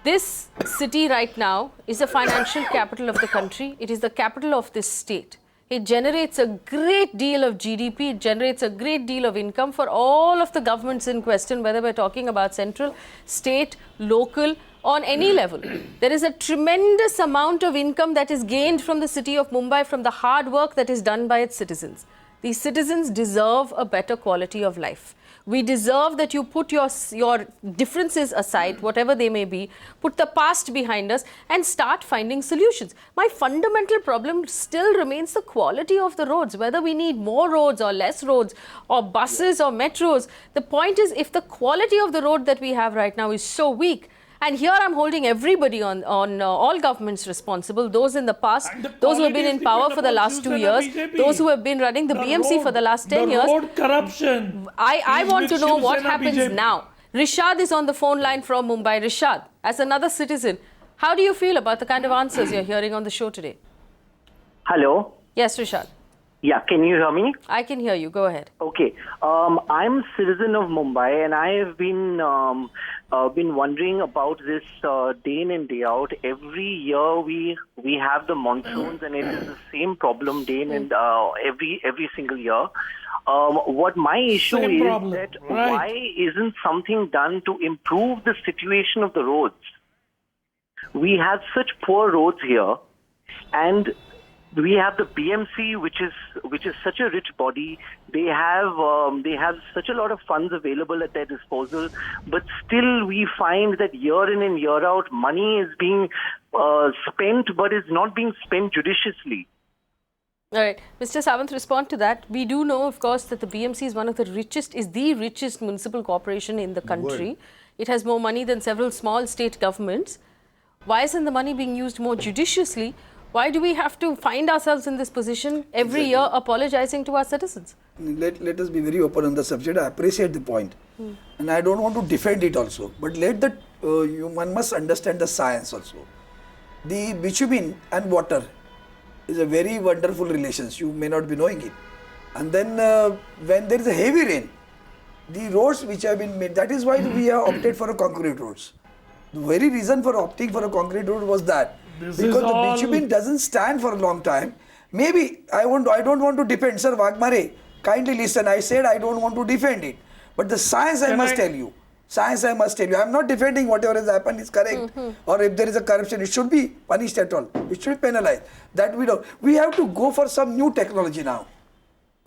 Speaker 1: This city right now is the financial capital of the country. It is the capital of this state. It generates a great deal of GDP. It generates a great deal of income for all of the governments in question, whether we're talking about central, state, local, on any level. There is a tremendous amount of income that is gained from the city of Mumbai from the hard work that is done by its citizens. These citizens deserve a better quality of life. We deserve that you put your differences aside, whatever they may be, put the past behind us and start finding solutions. My fundamental problem still remains the quality of the roads, whether we need more roads or less roads or buses or metros. The point is, if the quality of the road that we have right now is so weak, and here I'm holding everybody on all governments responsible, those in the past, those who have been in power for the last 2 years, those who have been running the BMC for the last 10 years.
Speaker 14: Road corruption.
Speaker 1: I want to know what happens now. Rishad is on the phone line from Mumbai. Rishad, as another citizen, How do you feel about the kind of answers you're hearing on the show today?
Speaker 2: Hello.
Speaker 1: Yes, Rishad.
Speaker 2: Yeah, can you hear me?
Speaker 1: I can hear you. Go ahead.
Speaker 2: Okay. I'm a citizen of Mumbai, and I have been wondering about this day in and day out. Every year we have the monsoons, and it is the same problem day in and every single year. What my issue
Speaker 14: Same
Speaker 2: is
Speaker 14: problem,
Speaker 2: that
Speaker 14: right.
Speaker 2: why isn't something done to improve the situation of the roads? We have such poor roads here, and we have the BMC, which is such a rich body. They have such a lot of funds available at their disposal, but still we find that year in and year out, money is being spent, but is not being spent judiciously.
Speaker 1: All right, Mr. Sawant, respond to that. We do know, of course, that the BMC is the richest municipal corporation in the country. It has more money than several small state governments. Why isn't the money being used more judiciously? Why do we have to find ourselves in this position every year apologizing to our citizens?
Speaker 10: Let us be very open on the subject. I appreciate the point. And I don't want to defend it also. But one must understand the science also. The bitumen and water is a very wonderful relationship. You may not be knowing it. And then when there is a heavy rain, the roads which have been made, that is why we have opted for a concrete roads. The very reason for opting for a concrete road was that because the bitumen doesn't stand for a long time. Maybe I don't want to defend, Sir Wagmare. Kindly listen. I said I don't want to defend it, but the science I must tell you. Science I must tell you. I am not defending whatever has happened is correct, or if there is a corruption, it should be punished at all. It should be penalized. That we don't. We have to go for some new technology now.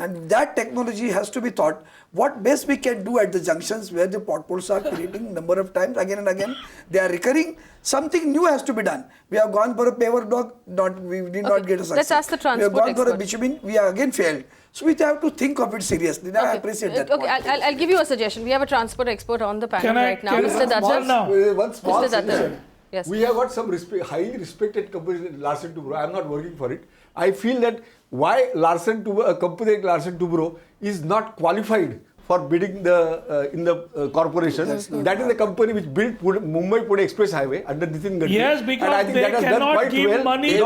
Speaker 10: And that technology has to be thought what best we can do at the junctions where the potholes are creating number of times again and again. They are recurring. Something new has to be done. We have gone for a paver block, we did not get a success.
Speaker 1: Let's ask the transport
Speaker 10: We have gone
Speaker 1: expert.
Speaker 10: for a bitumen, we have again failed. So we have to think of it seriously. I appreciate that.
Speaker 1: Okay, I'll give you a suggestion. We have a transport expert on the panel right now. Mr.
Speaker 11: Datar. One small
Speaker 1: Mr. Datar.
Speaker 11: suggestion.
Speaker 1: Yes.
Speaker 11: We have got some highly respected companies in Larsen & Toubro. I am not working for it. I feel that why a company like Larsen & Toubro is not qualified for bidding in the corporation. That is the company which built Mumbai Pune Express Highway under Nitin Gadkari.
Speaker 14: Yes, because
Speaker 11: and I think
Speaker 14: they
Speaker 11: that has done
Speaker 14: cannot
Speaker 11: quite
Speaker 14: give
Speaker 11: well.
Speaker 14: money
Speaker 11: to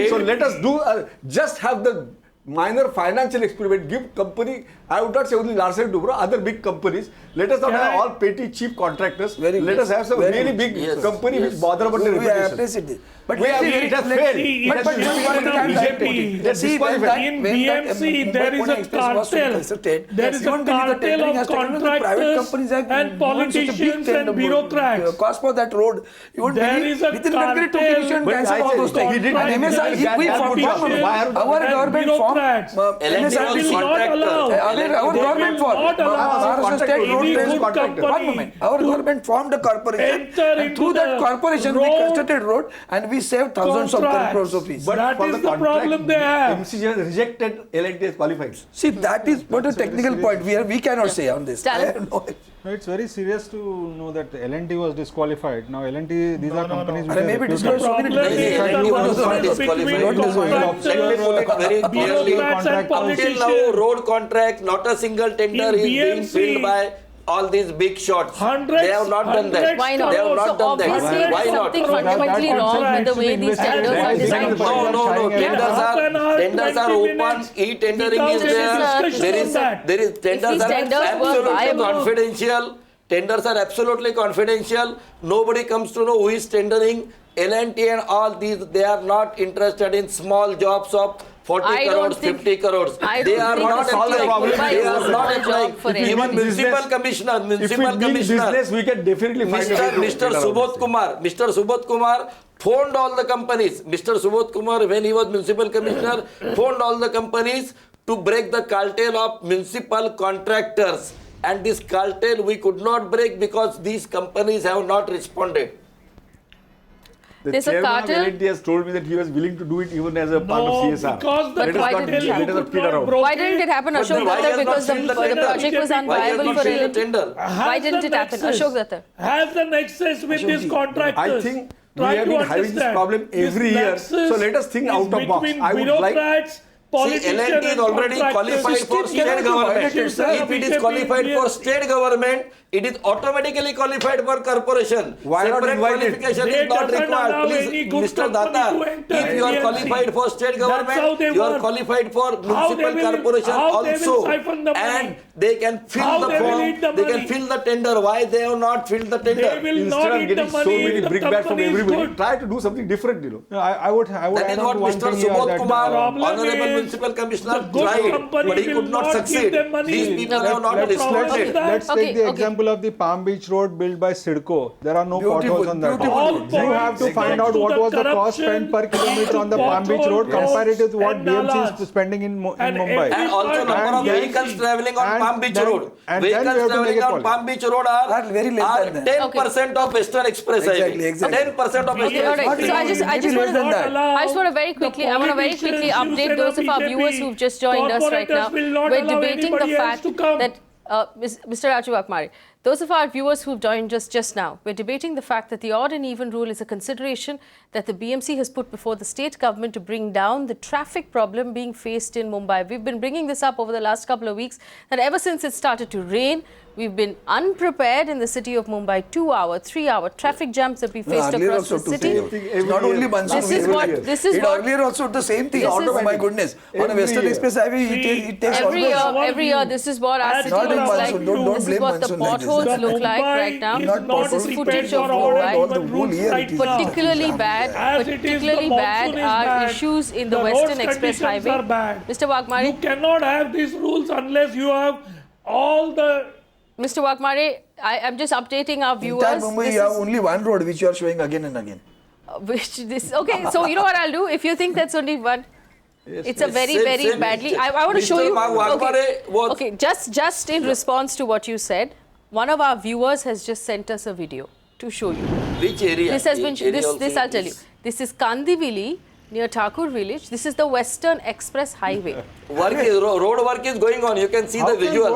Speaker 11: so let us do just have the minor financial experiment. Give company. I would not say only Larsen & Toubro, other big companies. Let us not have all petty cheap contractors. Let us have some really big company which bother about the reputation.
Speaker 10: I appreciate it. But
Speaker 11: it has failed.
Speaker 14: In BMC there is a cartel. There is a cartel of contractors and politicians and bureaucrats.
Speaker 10: Cost for that road.
Speaker 14: There is a
Speaker 10: Our government formed a corporation, and through that corporation we constructed road and we saved thousands of crores of rupees.
Speaker 14: But that is the problem they have.
Speaker 11: MCG has rejected L&T as qualified.
Speaker 10: See, that is what a technical point we cannot say on this.
Speaker 13: No, it's very serious to know that L&T was disqualified. Now L&T, these are companies which
Speaker 10: maybe disqualified so many
Speaker 9: L&T was not disqualified. Let me put it very clearly. Until now, road contract, not a single tender is being filled by all these big shots. They have not done that.
Speaker 1: Why not?
Speaker 9: They have not done that.
Speaker 1: Obviously,
Speaker 9: Why not?
Speaker 1: something fundamentally wrong with the way these tenders are designed.
Speaker 9: No. Tenders are open. E-tendering is there. There is tenders are absolutely confidential. Tenders are absolutely confidential. Nobody comes to know who is tendering. L&T and all these, they are not interested in small jobs of 40 crores, 50 crores. They are not applying. They are not applying. Even municipal commissioner.
Speaker 11: Business, we can definitely find
Speaker 9: Mr. Subodh Kumar phoned all the companies. Mr. Subodh Kumar, when he was municipal commissioner, phoned all the companies to break the cartel of municipal contractors. And this cartel we could not break because these companies have not responded.
Speaker 11: The chairman of L&T has told me that he was willing to do it even as a part of CSR.
Speaker 1: But why didn't it happen, Ashok Datar? Because the project was unviable for L&T. Why didn't it happen, Ashok Datar?
Speaker 14: Has the nexus with these contractors?
Speaker 11: I think we have been having this problem every year. So let us think out of box.
Speaker 14: Between bureaucrats, politician
Speaker 9: L&T is already qualified for state government. If it is qualified for state government, it is automatically qualified for corporation.
Speaker 11: Why not
Speaker 9: Separate
Speaker 11: invite it?
Speaker 9: qualification
Speaker 14: They
Speaker 9: is not
Speaker 14: doesn't
Speaker 9: required.
Speaker 14: allow
Speaker 9: Please,
Speaker 14: any good
Speaker 9: Mr.
Speaker 14: company
Speaker 9: Datar,
Speaker 14: to enter
Speaker 9: if you are
Speaker 14: NBFC.
Speaker 9: qualified for state
Speaker 14: That's how
Speaker 9: government,
Speaker 14: they
Speaker 9: you are
Speaker 14: work.
Speaker 9: qualified for
Speaker 14: How
Speaker 9: municipal
Speaker 14: they will-
Speaker 9: corporation
Speaker 14: how they will
Speaker 9: also.
Speaker 14: siphon the money.
Speaker 9: And they can fill
Speaker 14: How
Speaker 9: the
Speaker 14: they will
Speaker 9: form,
Speaker 14: eat the
Speaker 9: they can
Speaker 14: money.
Speaker 9: fill the tender. Why they have not filled the tender?
Speaker 14: They will
Speaker 11: Instead
Speaker 14: not
Speaker 11: of
Speaker 14: eat the
Speaker 11: getting so
Speaker 14: money.
Speaker 11: many
Speaker 14: if the
Speaker 11: brickbats from
Speaker 14: company is
Speaker 11: everybody,
Speaker 14: good.
Speaker 11: try to do something different,
Speaker 13: No, I would
Speaker 9: That
Speaker 13: add
Speaker 9: is
Speaker 13: on
Speaker 9: what
Speaker 13: to one
Speaker 9: Mr.
Speaker 13: thing here
Speaker 9: Subodh
Speaker 13: that
Speaker 9: Kumar,
Speaker 14: problem
Speaker 9: Honorable
Speaker 14: is
Speaker 9: Municipal Commissioner,
Speaker 14: the good
Speaker 9: tried,
Speaker 14: company
Speaker 9: but he
Speaker 14: will
Speaker 9: could not
Speaker 14: not give
Speaker 9: succeed.
Speaker 14: them money.
Speaker 9: These people
Speaker 14: Okay.
Speaker 9: have not
Speaker 14: Let's-
Speaker 9: responded.
Speaker 13: Let's
Speaker 1: Okay,
Speaker 13: take the
Speaker 1: okay.
Speaker 13: example of the Palm Beach Road built by Sidco. There are no
Speaker 10: Beautiful,
Speaker 13: potholes on that.
Speaker 10: beautiful
Speaker 14: All
Speaker 10: road.
Speaker 13: You have to
Speaker 14: points
Speaker 13: find
Speaker 14: go
Speaker 13: out
Speaker 14: to
Speaker 13: what
Speaker 14: the
Speaker 13: was the cost spent per kilometer on the Palm Beach Road
Speaker 14: pothole
Speaker 13: comparative to what
Speaker 14: and
Speaker 13: BMC
Speaker 14: nalas.
Speaker 13: is spending in
Speaker 14: And
Speaker 13: Mumbai.
Speaker 9: And also number of
Speaker 13: And then-
Speaker 9: vehicles travelling on
Speaker 13: and
Speaker 9: Palm Beach
Speaker 13: then-
Speaker 9: Road.
Speaker 13: and then we
Speaker 9: Vehicles
Speaker 13: have to
Speaker 9: travelling
Speaker 13: make a
Speaker 9: on
Speaker 13: policy.
Speaker 9: Palm Beach Road are
Speaker 10: very less than that.
Speaker 9: 10% of Western Express Highway.
Speaker 10: Exactly, exactly.
Speaker 9: 10% of
Speaker 1: Okay,
Speaker 9: Western
Speaker 1: all right.
Speaker 9: Express
Speaker 1: So I
Speaker 9: Highway.
Speaker 1: just
Speaker 10: Maybe
Speaker 1: want
Speaker 10: less than that.
Speaker 1: I just want to very quickly, I want to very quickly update those of our viewers who've just joined us right now. We're debating the fact that Mr. Raju Akmari, those of our viewers who've joined us just now, we're debating the fact that the odd and even rule is a consideration that the BMC has put before the state government to bring down the traffic problem being faced in Mumbai. We've been bringing this up over the last couple of weeks, that ever since it started to rain, we've been unprepared in the city of Mumbai. 2-hour, 3-hour traffic jams that we faced
Speaker 10: Earlier
Speaker 1: across the
Speaker 10: also to
Speaker 1: city.
Speaker 10: say, it's not only monsoon.
Speaker 1: This is what, this is
Speaker 10: it
Speaker 1: what,
Speaker 10: earlier also the same thing.
Speaker 1: This is-
Speaker 10: Oh my goodness. On a
Speaker 11: Every
Speaker 10: Western
Speaker 11: year.
Speaker 10: Express Highway, it takes
Speaker 1: every
Speaker 10: always.
Speaker 1: year, this is what our
Speaker 14: Not
Speaker 1: city
Speaker 14: in
Speaker 1: looks like.
Speaker 10: monsoon. Don't
Speaker 1: This is
Speaker 10: blame
Speaker 1: what the
Speaker 10: monsoon like this.
Speaker 1: potholes
Speaker 14: The
Speaker 1: look like
Speaker 14: Mumbai
Speaker 1: right now.
Speaker 14: is
Speaker 10: Not
Speaker 14: not
Speaker 1: This is
Speaker 14: prepared
Speaker 1: footage
Speaker 14: for
Speaker 1: of
Speaker 14: odd
Speaker 1: Mumbai.
Speaker 14: and
Speaker 10: All the
Speaker 14: even
Speaker 10: whole
Speaker 14: rules
Speaker 10: year
Speaker 14: right
Speaker 10: it is
Speaker 14: now.
Speaker 1: Particularly bad,
Speaker 14: As it is, the
Speaker 1: particularly bad
Speaker 14: monsoon is
Speaker 1: are
Speaker 14: bad.
Speaker 1: issues in the
Speaker 14: The
Speaker 1: Western
Speaker 14: roads
Speaker 1: Express
Speaker 14: conditions
Speaker 1: Highway.
Speaker 14: are bad.
Speaker 1: Mr. Wagmare,
Speaker 14: You cannot have these rules unless you have all the.
Speaker 1: Mr. Wagmare, I'm just updating our viewers.
Speaker 10: Entire Mumbai,
Speaker 1: This
Speaker 10: you have
Speaker 1: is-
Speaker 10: only one road which you are showing again and again.
Speaker 1: Okay, so you know what I'll do? If you think that's only one, it's a very,
Speaker 9: Same-
Speaker 1: very
Speaker 9: same-
Speaker 1: badly. I want to show
Speaker 9: Mr.
Speaker 1: you.
Speaker 9: Wagmare was-
Speaker 1: Okay, just in response to what you said, one of our viewers has just sent us a video to show you.
Speaker 9: Which area?
Speaker 1: This has been
Speaker 9: Area
Speaker 1: this
Speaker 9: also
Speaker 1: I'll tell you. This is Kandivili near Thakur village. This is the Western Express Highway.
Speaker 9: Road work is going on. You can see the visuals.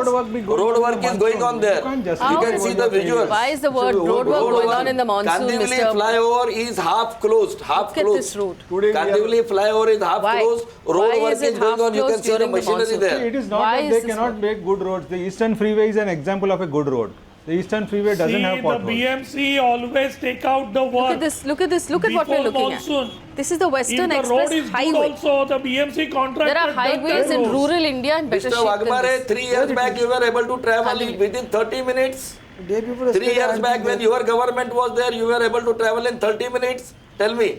Speaker 9: Road work is going on there. You can see the visuals.
Speaker 1: Why is the word road work going on in the monsoon,
Speaker 9: Kandivali
Speaker 1: Mr.
Speaker 9: flyover is half closed. Half
Speaker 1: Look at
Speaker 9: closed.
Speaker 1: this road.
Speaker 9: Kandivali flyover is half
Speaker 1: Why?
Speaker 9: closed. Road
Speaker 1: Why
Speaker 9: work
Speaker 1: is it
Speaker 9: is going
Speaker 1: half
Speaker 9: on. You can
Speaker 1: closed
Speaker 9: see the
Speaker 1: during the
Speaker 9: machinery
Speaker 1: monsoon?
Speaker 9: there.
Speaker 13: It is not
Speaker 1: Why
Speaker 13: that they
Speaker 1: is this
Speaker 13: cannot make good roads. The Eastern Freeway is an example of a good road. The Eastern Freeway doesn't
Speaker 14: See,
Speaker 13: have
Speaker 14: the
Speaker 13: potholes.
Speaker 14: BMC always take out the work.
Speaker 1: Look at this. Look at this. Look at what we're
Speaker 14: before
Speaker 1: looking
Speaker 14: monsoon.
Speaker 1: at. This is the Western
Speaker 14: If the road
Speaker 1: Express
Speaker 14: is
Speaker 1: Highway.
Speaker 14: good also, the BMC contractor.
Speaker 1: There are highways in rural India in better
Speaker 9: Mr.
Speaker 1: shape than
Speaker 9: Wagmare,
Speaker 1: this.
Speaker 9: 3 years back you were able to travel within 30 minutes. 3 years back when your government was there, you were able to travel in 30 minutes. Tell me.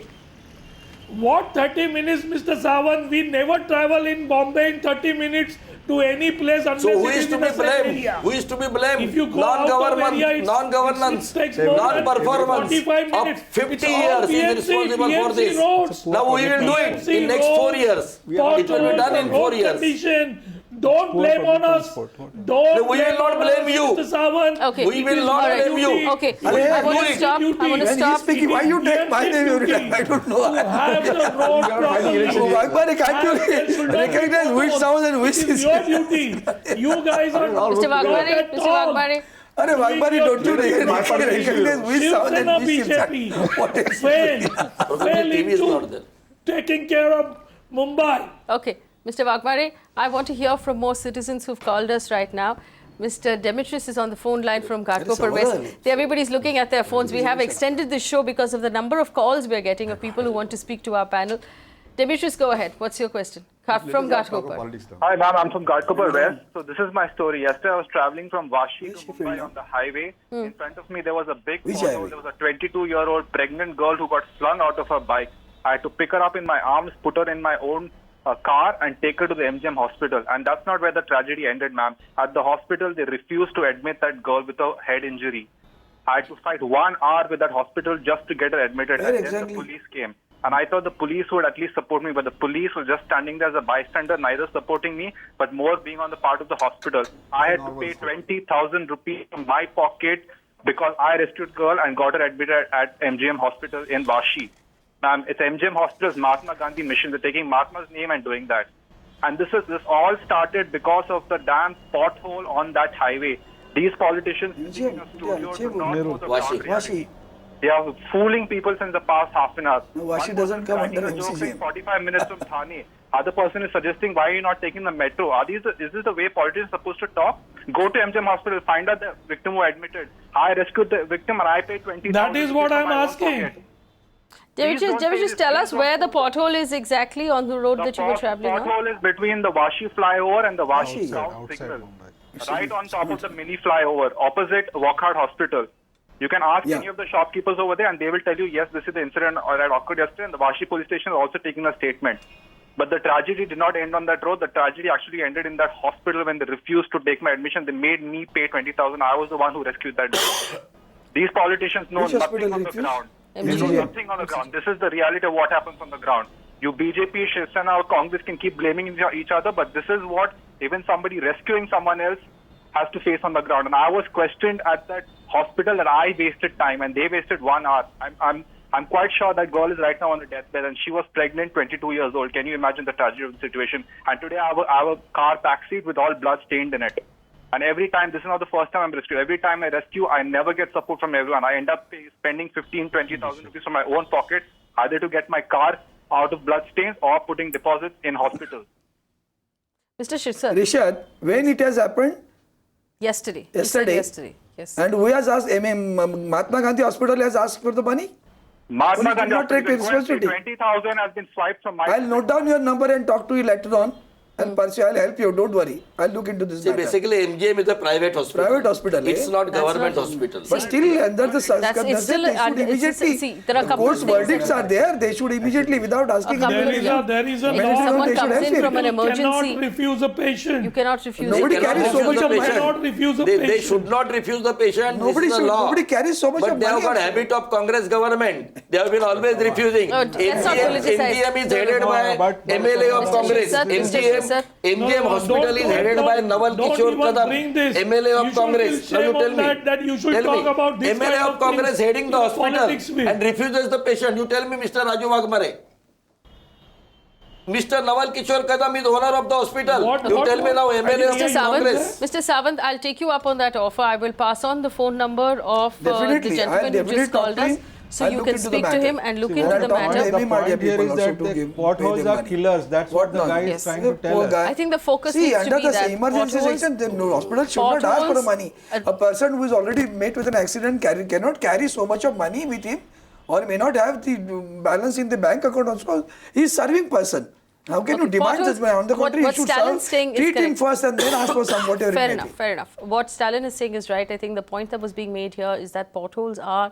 Speaker 14: What 30 minutes, Mr. Sawant? We never travel in Bombay in 30 minutes to any place unless
Speaker 9: So who
Speaker 14: it
Speaker 9: is
Speaker 14: is
Speaker 9: to
Speaker 14: in
Speaker 9: be
Speaker 14: a safe
Speaker 9: blamed?
Speaker 14: area.
Speaker 9: Who is to be blamed?
Speaker 14: If you go out of area,
Speaker 9: Non-governance,
Speaker 14: it takes more than
Speaker 9: non-performance
Speaker 14: 45
Speaker 9: of
Speaker 14: minutes.
Speaker 9: 50
Speaker 14: It's all
Speaker 9: years is
Speaker 14: BMC,
Speaker 9: responsible for this.
Speaker 14: roads.
Speaker 9: Now we will do it
Speaker 14: BMC
Speaker 9: in next 4 years.
Speaker 14: roads,
Speaker 9: It will be done in 4
Speaker 14: road
Speaker 9: years.
Speaker 14: condition. Don't blame on us. Don't
Speaker 9: We will not blame you.
Speaker 14: Mr. Sawant.
Speaker 1: Okay.
Speaker 9: We will not
Speaker 1: All right.
Speaker 9: blame you.
Speaker 1: Okay.
Speaker 9: We will
Speaker 1: I want
Speaker 9: do
Speaker 1: to
Speaker 9: it.
Speaker 1: stop. I want to
Speaker 10: When
Speaker 1: stop.
Speaker 10: he's speaking, why you take my name every time? I don't know.
Speaker 14: Have the road properly.
Speaker 10: Wagmare, can't you recognize which sound and which
Speaker 14: It is
Speaker 10: is...
Speaker 14: your duty. You guys are
Speaker 1: Mr. Wagmare, Mr. Wagmare.
Speaker 10: Arey Wagmare, don't you recognize which
Speaker 14: Shiv
Speaker 10: sound
Speaker 14: Sena
Speaker 10: and which is...
Speaker 14: BJP
Speaker 10: What is
Speaker 14: fail
Speaker 9: TV is not
Speaker 14: into
Speaker 9: there.
Speaker 14: taking care of Mumbai.
Speaker 1: Okay. Mr. Wagmare, I want to hear from more citizens who've called us right now. Mr. Demetrius is on the phone line from Ghatkopar West. Everybody's looking at their phones. We have extended this show because of the number of calls we're getting of people who want to speak to our panel. Demetrius, go ahead. What's your question? From Ghatkopar.
Speaker 21: Hi, ma'am. I'm from Ghatkopar West. So this is my story. Yesterday, I was traveling from Vashi to Mumbai on the highway. In front of me, there was a big photo. There was a 22-year-old pregnant girl who got flung out of her bike. I had to pick her up in my arms, put her in my own car and take her to the MGM hospital. And that's not where the tragedy ended, ma'am. At the hospital, they refused to admit that girl with a head injury. I had to fight 1 hour with that hospital just to get her admitted. And then the police came. And I thought the police would at least support me, but the police was just standing there as a bystander, neither supporting me, but more being on the part of the hospital. I had to pay 20,000 rupees from my pocket because I rescued girl and got her admitted at MGM hospital in Vashi. Ma'am, it's MGM Hospital's Mahatma Gandhi mission. They're taking Mahatma's name and doing that. And this all started because of the damn pothole on that highway. These politicians sitting in a studio do not know the
Speaker 10: Vashi.
Speaker 21: They are fooling people since the past half an hour.
Speaker 10: No, Vashi doesn't come under
Speaker 21: MCGM.
Speaker 10: MCGM.
Speaker 21: 45 minutes from Thane. Other person is suggesting, why are you not taking the metro? Is this the way politicians are supposed to talk? Go to MGM hospital, find out the victim who admitted. I rescued the victim and I paid 20,000.
Speaker 14: That is what I'm asking.
Speaker 1: David, just tell us where the pothole is exactly on the road that you were traveling on.
Speaker 21: The pothole is between the Vashi flyover and the Vashi South signal. Right on top of the mini flyover, opposite Wockhardt Hospital. You can ask any of the shopkeepers over there and they will tell you, yes, this is the incident that occurred yesterday, and the Vashi police station is also taking a statement. But the tragedy did not end on that road. The tragedy actually ended in that hospital when they refused to take my admission. They made me pay 20,000. I was the one who rescued that day. These politicians know nothing on the ground. They know nothing on the ground. This is the reality of what happens on the ground. You BJP, Shiv Sena or Congress can keep blaming each other, but this is what even somebody rescuing someone else has to face on the ground. And I was questioned at that hospital that I wasted time and they wasted 1 hour. I'm quite sure that girl is right now on the deathbed and she was pregnant, 22 years old. Can you imagine the tragedy of the situation? And today I have a car backseat with all blood stained in it. And every time, this is not the first time I'm rescued. Every time I rescue, I never get support from everyone. I end up spending 15,000-20,000 rupees from my own pocket, either to get my car out of blood stains or putting deposits in hospitals.
Speaker 1: Mr. Shirsat.
Speaker 10: Rishad, when it has happened?
Speaker 1: Yesterday.
Speaker 10: Yesterday.
Speaker 1: Yes.
Speaker 10: And who has asked, Mahatma Gandhi Hospital has asked for the money?
Speaker 21: Mahatma Gandhi
Speaker 10: Hospital
Speaker 21: 20,000 has been swiped from my...
Speaker 10: I'll note down your number and talk to you later on. And Percy, I'll help you. Don't worry. I'll look into this.
Speaker 9: See, basically, MGM is a private hospital.
Speaker 10: Private hospital.
Speaker 9: It's not government hospital.
Speaker 10: But still, under the circumstances, they should immediately. The court's verdicts are there. They should immediately, without asking.
Speaker 14: There is a law.
Speaker 1: Someone comes in from an
Speaker 14: You
Speaker 1: emergency.
Speaker 14: cannot refuse a patient.
Speaker 1: You cannot refuse.
Speaker 10: Nobody carries so much of money.
Speaker 14: Cannot refuse a patient.
Speaker 9: They should not refuse the patient.
Speaker 10: Nobody carries so much of money.
Speaker 9: But they have got habit of Congress government. They have been always refusing. MGM is headed by MLA of Congress. MGM Hospital is headed by Naval Kishore Kadam, MLA of Congress. Now you tell me,
Speaker 14: that you should talk about this
Speaker 9: MLA of Congress heading the hospital and refuses the patient. You tell me, Mr. Raju Wagmare. Mr. Naval Kishore Kadam is owner of the hospital. You tell me now, MLA of Congress.
Speaker 1: Mr. Sawant, I'll take you up on that offer. I will pass on the phone number of the gentleman who just called us. So you can speak to him and look into the matter.
Speaker 13: The point here is that the potholes are killers. That's what the guy is trying to tell us.
Speaker 1: I think the focus needs to be
Speaker 10: under
Speaker 1: that
Speaker 10: the emergency section, the hospital should not ask for the money. A person who is already met with an accident cannot carry so much of money with him, or may not have the balance in the bank account also. He is serving person. How can you demand this money? On the contrary, you should treat him first and then ask for some whatever.
Speaker 1: Fair enough. What Stalin is saying is right. I think the point that was being made here is that potholes are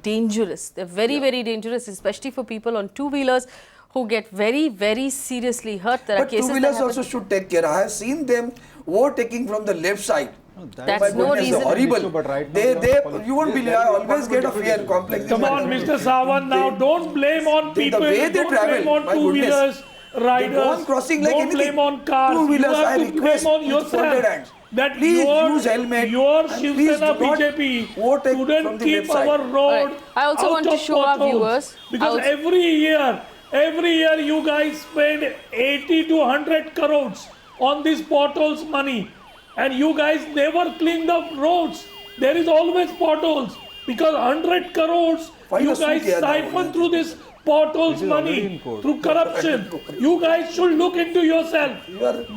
Speaker 1: dangerous. They're very, very dangerous, especially for people on two-wheelers who get very, very seriously hurt. There are cases
Speaker 10: two-wheelers also should take care. I have seen them overtaking from the left side.
Speaker 1: That's no reason.
Speaker 10: Horrible. You won't believe. I always get a fear complex.
Speaker 14: Come on, Mr. Sawant. Now don't blame on people.
Speaker 10: The way they travel,
Speaker 14: blame on two-wheelers, riders.
Speaker 10: They go on crossing like
Speaker 14: don't blame on cars.
Speaker 10: Two-wheelers,
Speaker 14: I request blame on yourself. That
Speaker 10: please use helmet.
Speaker 14: Your Shiv Sena BJP couldn't keep our road.
Speaker 1: I also want to show our viewers.
Speaker 14: Because every year you guys spend 80 to 100 crores on these potholes money. And you guys never clean the roads. There is always potholes. Because 100 crores you guys siphon through this potholes money through corruption. You guys should look into yourself.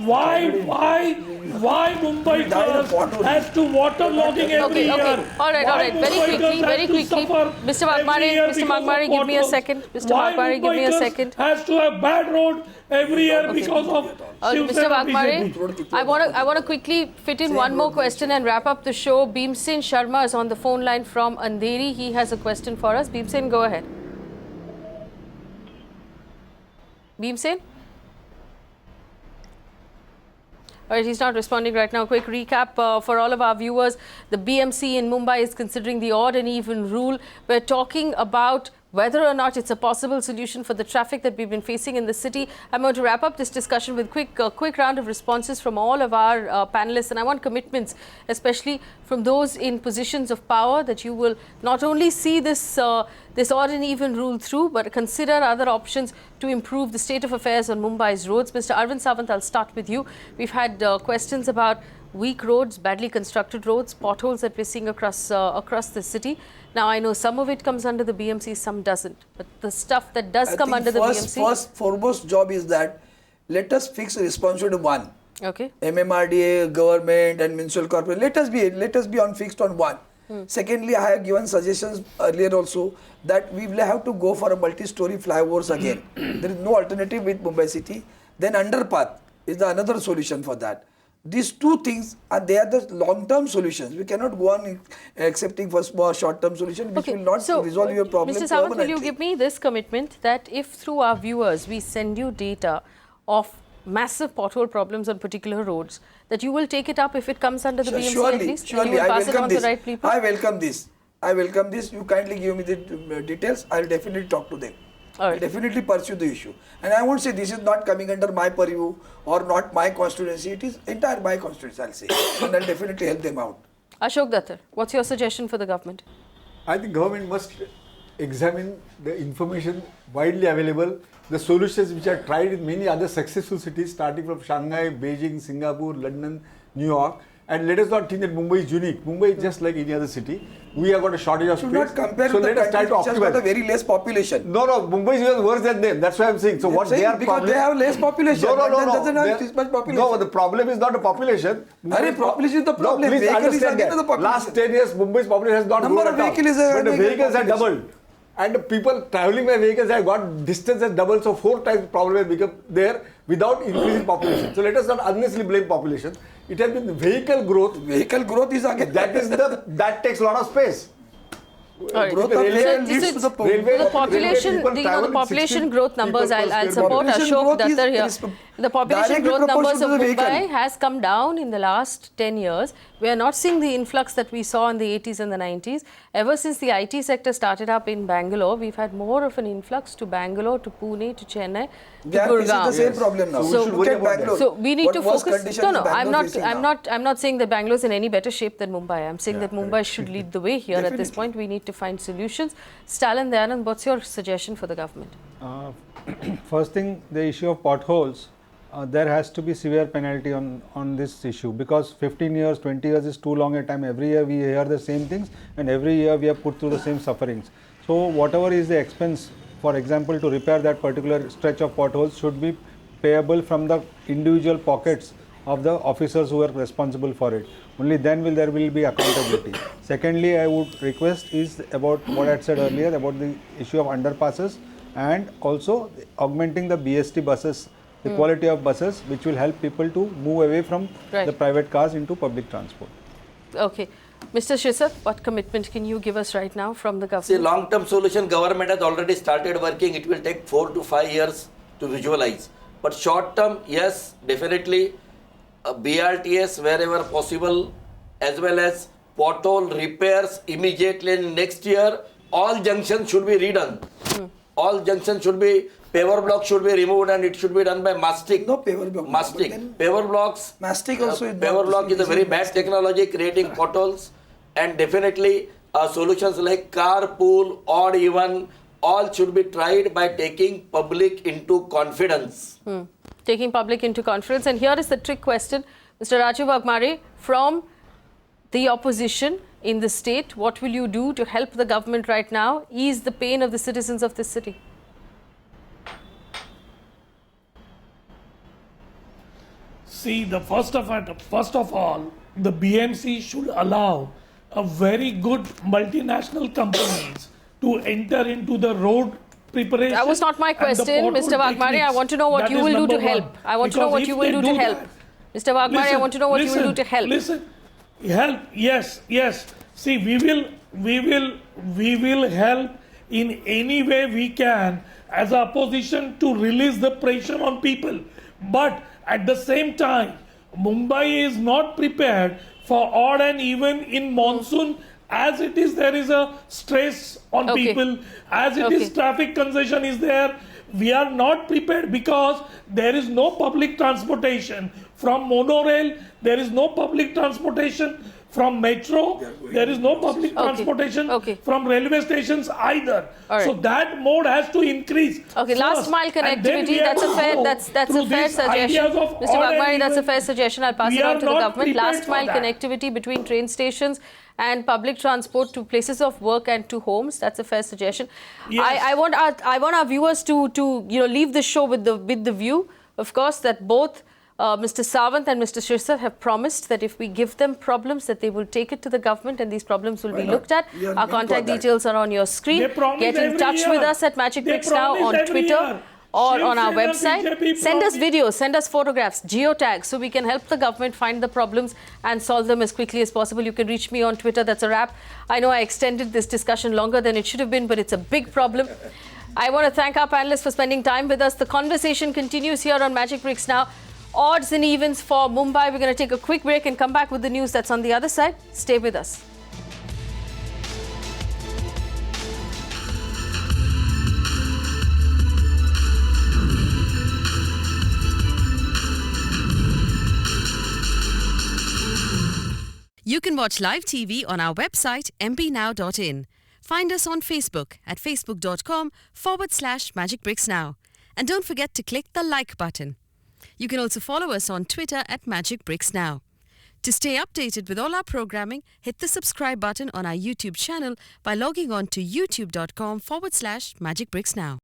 Speaker 14: Why Mumbai has to waterlogging every year?
Speaker 1: All right. Very quickly. Mr. Magmari, give me a second.
Speaker 14: Has to have bad road every year because of Shiv
Speaker 1: Mr.
Speaker 14: Sena
Speaker 1: Magmari,
Speaker 14: BJP.
Speaker 1: I want to quickly fit in one more question and wrap up the show. Bhimsen Sharma is on the phone line from Andheri. He has a question for us. Bhimsen, go ahead. Bhimsen? Alright, he's not responding right now. Quick recap for all of our viewers. The BMC in Mumbai is considering the odd and even rule. We're talking about whether or not it's a possible solution for the traffic that we've been facing in the city. I'm going to wrap up this discussion with quick round of responses from all of our panelists, and I want commitments, especially from those in positions of power, that you will not only see this this odd and even rule through, but consider other options to improve the state of affairs on Mumbai's roads. Mr. Arvind Sawant, I'll start with you. We've had questions about weak roads, badly constructed roads, potholes that we're seeing across the city. Now, I know some of it comes under the BMC, some doesn't. But the stuff that does come under the BMC...
Speaker 10: First foremost job is that let us fix responsibility one.
Speaker 1: Okay.
Speaker 10: MMRDA, government and municipal corporation, let us be on fixed on one. Secondly, I have given suggestions earlier also that we will have to go for a multi-story flyovers again. There is no alternative with Mumbai city. Then underpath is another solution for that. These two things they are the long-term solutions. We cannot go on accepting for small short-term solution which will not resolve your problem.
Speaker 1: Mr. Sawant, will you give me this commitment that if through our viewers we send you data of massive pothole problems on particular roads, that you will take it up if it comes under the BMC at least?
Speaker 10: Surely,
Speaker 1: you will
Speaker 10: I
Speaker 1: pass it
Speaker 10: welcome
Speaker 1: on
Speaker 10: this.
Speaker 1: to the right people?
Speaker 10: I welcome this. You kindly give me the details. I will definitely talk to them. I will definitely pursue the issue. And I won't say this is not coming under my purview or not my constituency. It is entire my constituency, I'll say. And I'll definitely help them out.
Speaker 1: Ashok Datar, what's your suggestion for the government?
Speaker 11: I think government must examine the information widely available, the solutions which are tried in many other successful cities starting from Shanghai, Beijing, Singapore, London, New York. And let us not think that Mumbai is unique. Mumbai is just like any other city. We have got a shortage of space.
Speaker 10: Do not compare
Speaker 11: so
Speaker 10: with
Speaker 11: let
Speaker 10: the
Speaker 11: us try
Speaker 10: country
Speaker 11: to
Speaker 10: which has
Speaker 11: optimize.
Speaker 10: got a very less population.
Speaker 11: No, Mumbai is even worse than them. That's why I'm saying. So what they are
Speaker 10: because they have less population.
Speaker 11: No.
Speaker 10: Doesn't have this much population.
Speaker 11: No, the problem is not the population.
Speaker 10: Population is the problem.
Speaker 11: No, please
Speaker 10: Vehicle
Speaker 11: understand
Speaker 10: is
Speaker 11: that. Last 10 years, Mumbai's population has not grown at all. But the vehicles have doubled. And the people travelling by vehicles have got distance has doubled. So 4 times the problem has become there without increasing population. So let us not unnecessarily blame population. It has been the vehicle growth.
Speaker 10: Vehicle growth is again
Speaker 11: that takes a lot of space.
Speaker 1: The population growth numbers, I'll support Ashok Datar here. The population growth numbers of Mumbai has come down in the last 10 years. We are not seeing the influx that we saw in the 80s and the 90s. Ever since the IT sector started up in Bangalore, we've had more of an influx to Bangalore, to Pune, to Chennai, to Gurgaon.
Speaker 10: This is the same problem now.
Speaker 1: So we need to focus. No, I'm not saying that Bangalore is in any better shape than Mumbai. I'm saying that Mumbai should lead the way here. At this point, we need to find solutions. Stalin Dayanand, what's your suggestion for the government?
Speaker 13: First thing, the issue of potholes. There has to be severe penalty on this issue, because 15 years, 20 years is too long a time. Every year we hear the same things and every year we are put through the same sufferings. So whatever is the expense, for example, to repair that particular stretch of potholes should be payable from the individual pockets of the officers who are responsible for it. Only then there will be accountability. Secondly, I would request is about what I had said earlier about the issue of underpasses and also augmenting the BST buses, the quality of buses, which will help people to move away from the private cars into public transport.
Speaker 1: Okay. Mr. Shirsat, what commitment can you give us right now from the government?
Speaker 9: See, long-term solution, government has already started working. It will take 4 to 5 years to visualize. But short-term, yes, definitely BRTS wherever possible, as well as pothole repairs immediately next year. All junctions should be redone. All junctions should be, paver blocks should be removed and it should be done by mastic.
Speaker 10: No paver block.
Speaker 9: Mastic. Paver blocks.
Speaker 10: Mastic also is
Speaker 9: paver block is a very bad technology creating potholes, and definitely solutions like carpool, odd even, all should be tried by taking public into confidence.
Speaker 1: Taking public into confidence. And here is the trick question. Mr. Rajiv Agmare, from the opposition in the state, what will you do to help the government right now ease the pain of the citizens of this city?
Speaker 14: See, first of all, the BMC should allow a very good multinational companies to enter into the road preparation.
Speaker 1: That was not my question, Mr. Vagmare. I want to know what you will do to help. I want to know what you will do to help. Mr. Vagmare, I want to know what you will do to help.
Speaker 14: Listen, help, yes. See, we will help in any way we can as opposition to release the pressure on people. But at the same time, Mumbai is not prepared for odd and even in monsoon. As it is, there is a stress on people. As it is, traffic congestion is there. We are not prepared because there is no public transportation. From monorail, there is no public transportation. From metro, there is no public transportation. From railway stations either. So that mode has to increase.
Speaker 1: Okay, last mile connectivity, that's a fair suggestion. Mr. Vagmare, that's a fair suggestion. I'll pass it on to the government. Last mile connectivity between train stations and public transport to places of work and to homes. That's a fair suggestion. Yes. I want our viewers to leave the show with the view. of course, that both Mr. Sawant and Mr. Shirsat have promised that if we give them problems, that they will take it to the government and these problems will be looked at. Our contact details are on your screen. Get in touch with us at Magicbricks Now on Twitter or on our website. Send us videos, send us photographs, geotags, so we can help the government find the problems and solve them as quickly as possible. You can reach me on Twitter. That's a wrap. I know I extended this discussion longer than it should have been, but it's a big problem. I want to thank our panelists for spending time with us. The conversation continues here on Magicbricks Now. Odds and evens for Mumbai. We're going to take a quick break and come back with the news that's on the other side. Stay with us.
Speaker 4: You can watch live TV on our website mpnow.in. Find us on Facebook at facebook.com/MagicBricksNow. And don't forget to click the like button. You can also follow us on Twitter at Magicbricks Now. To stay updated with all our programming, hit the subscribe button on our YouTube channel by logging on to youtube.com/MagicBricksNow.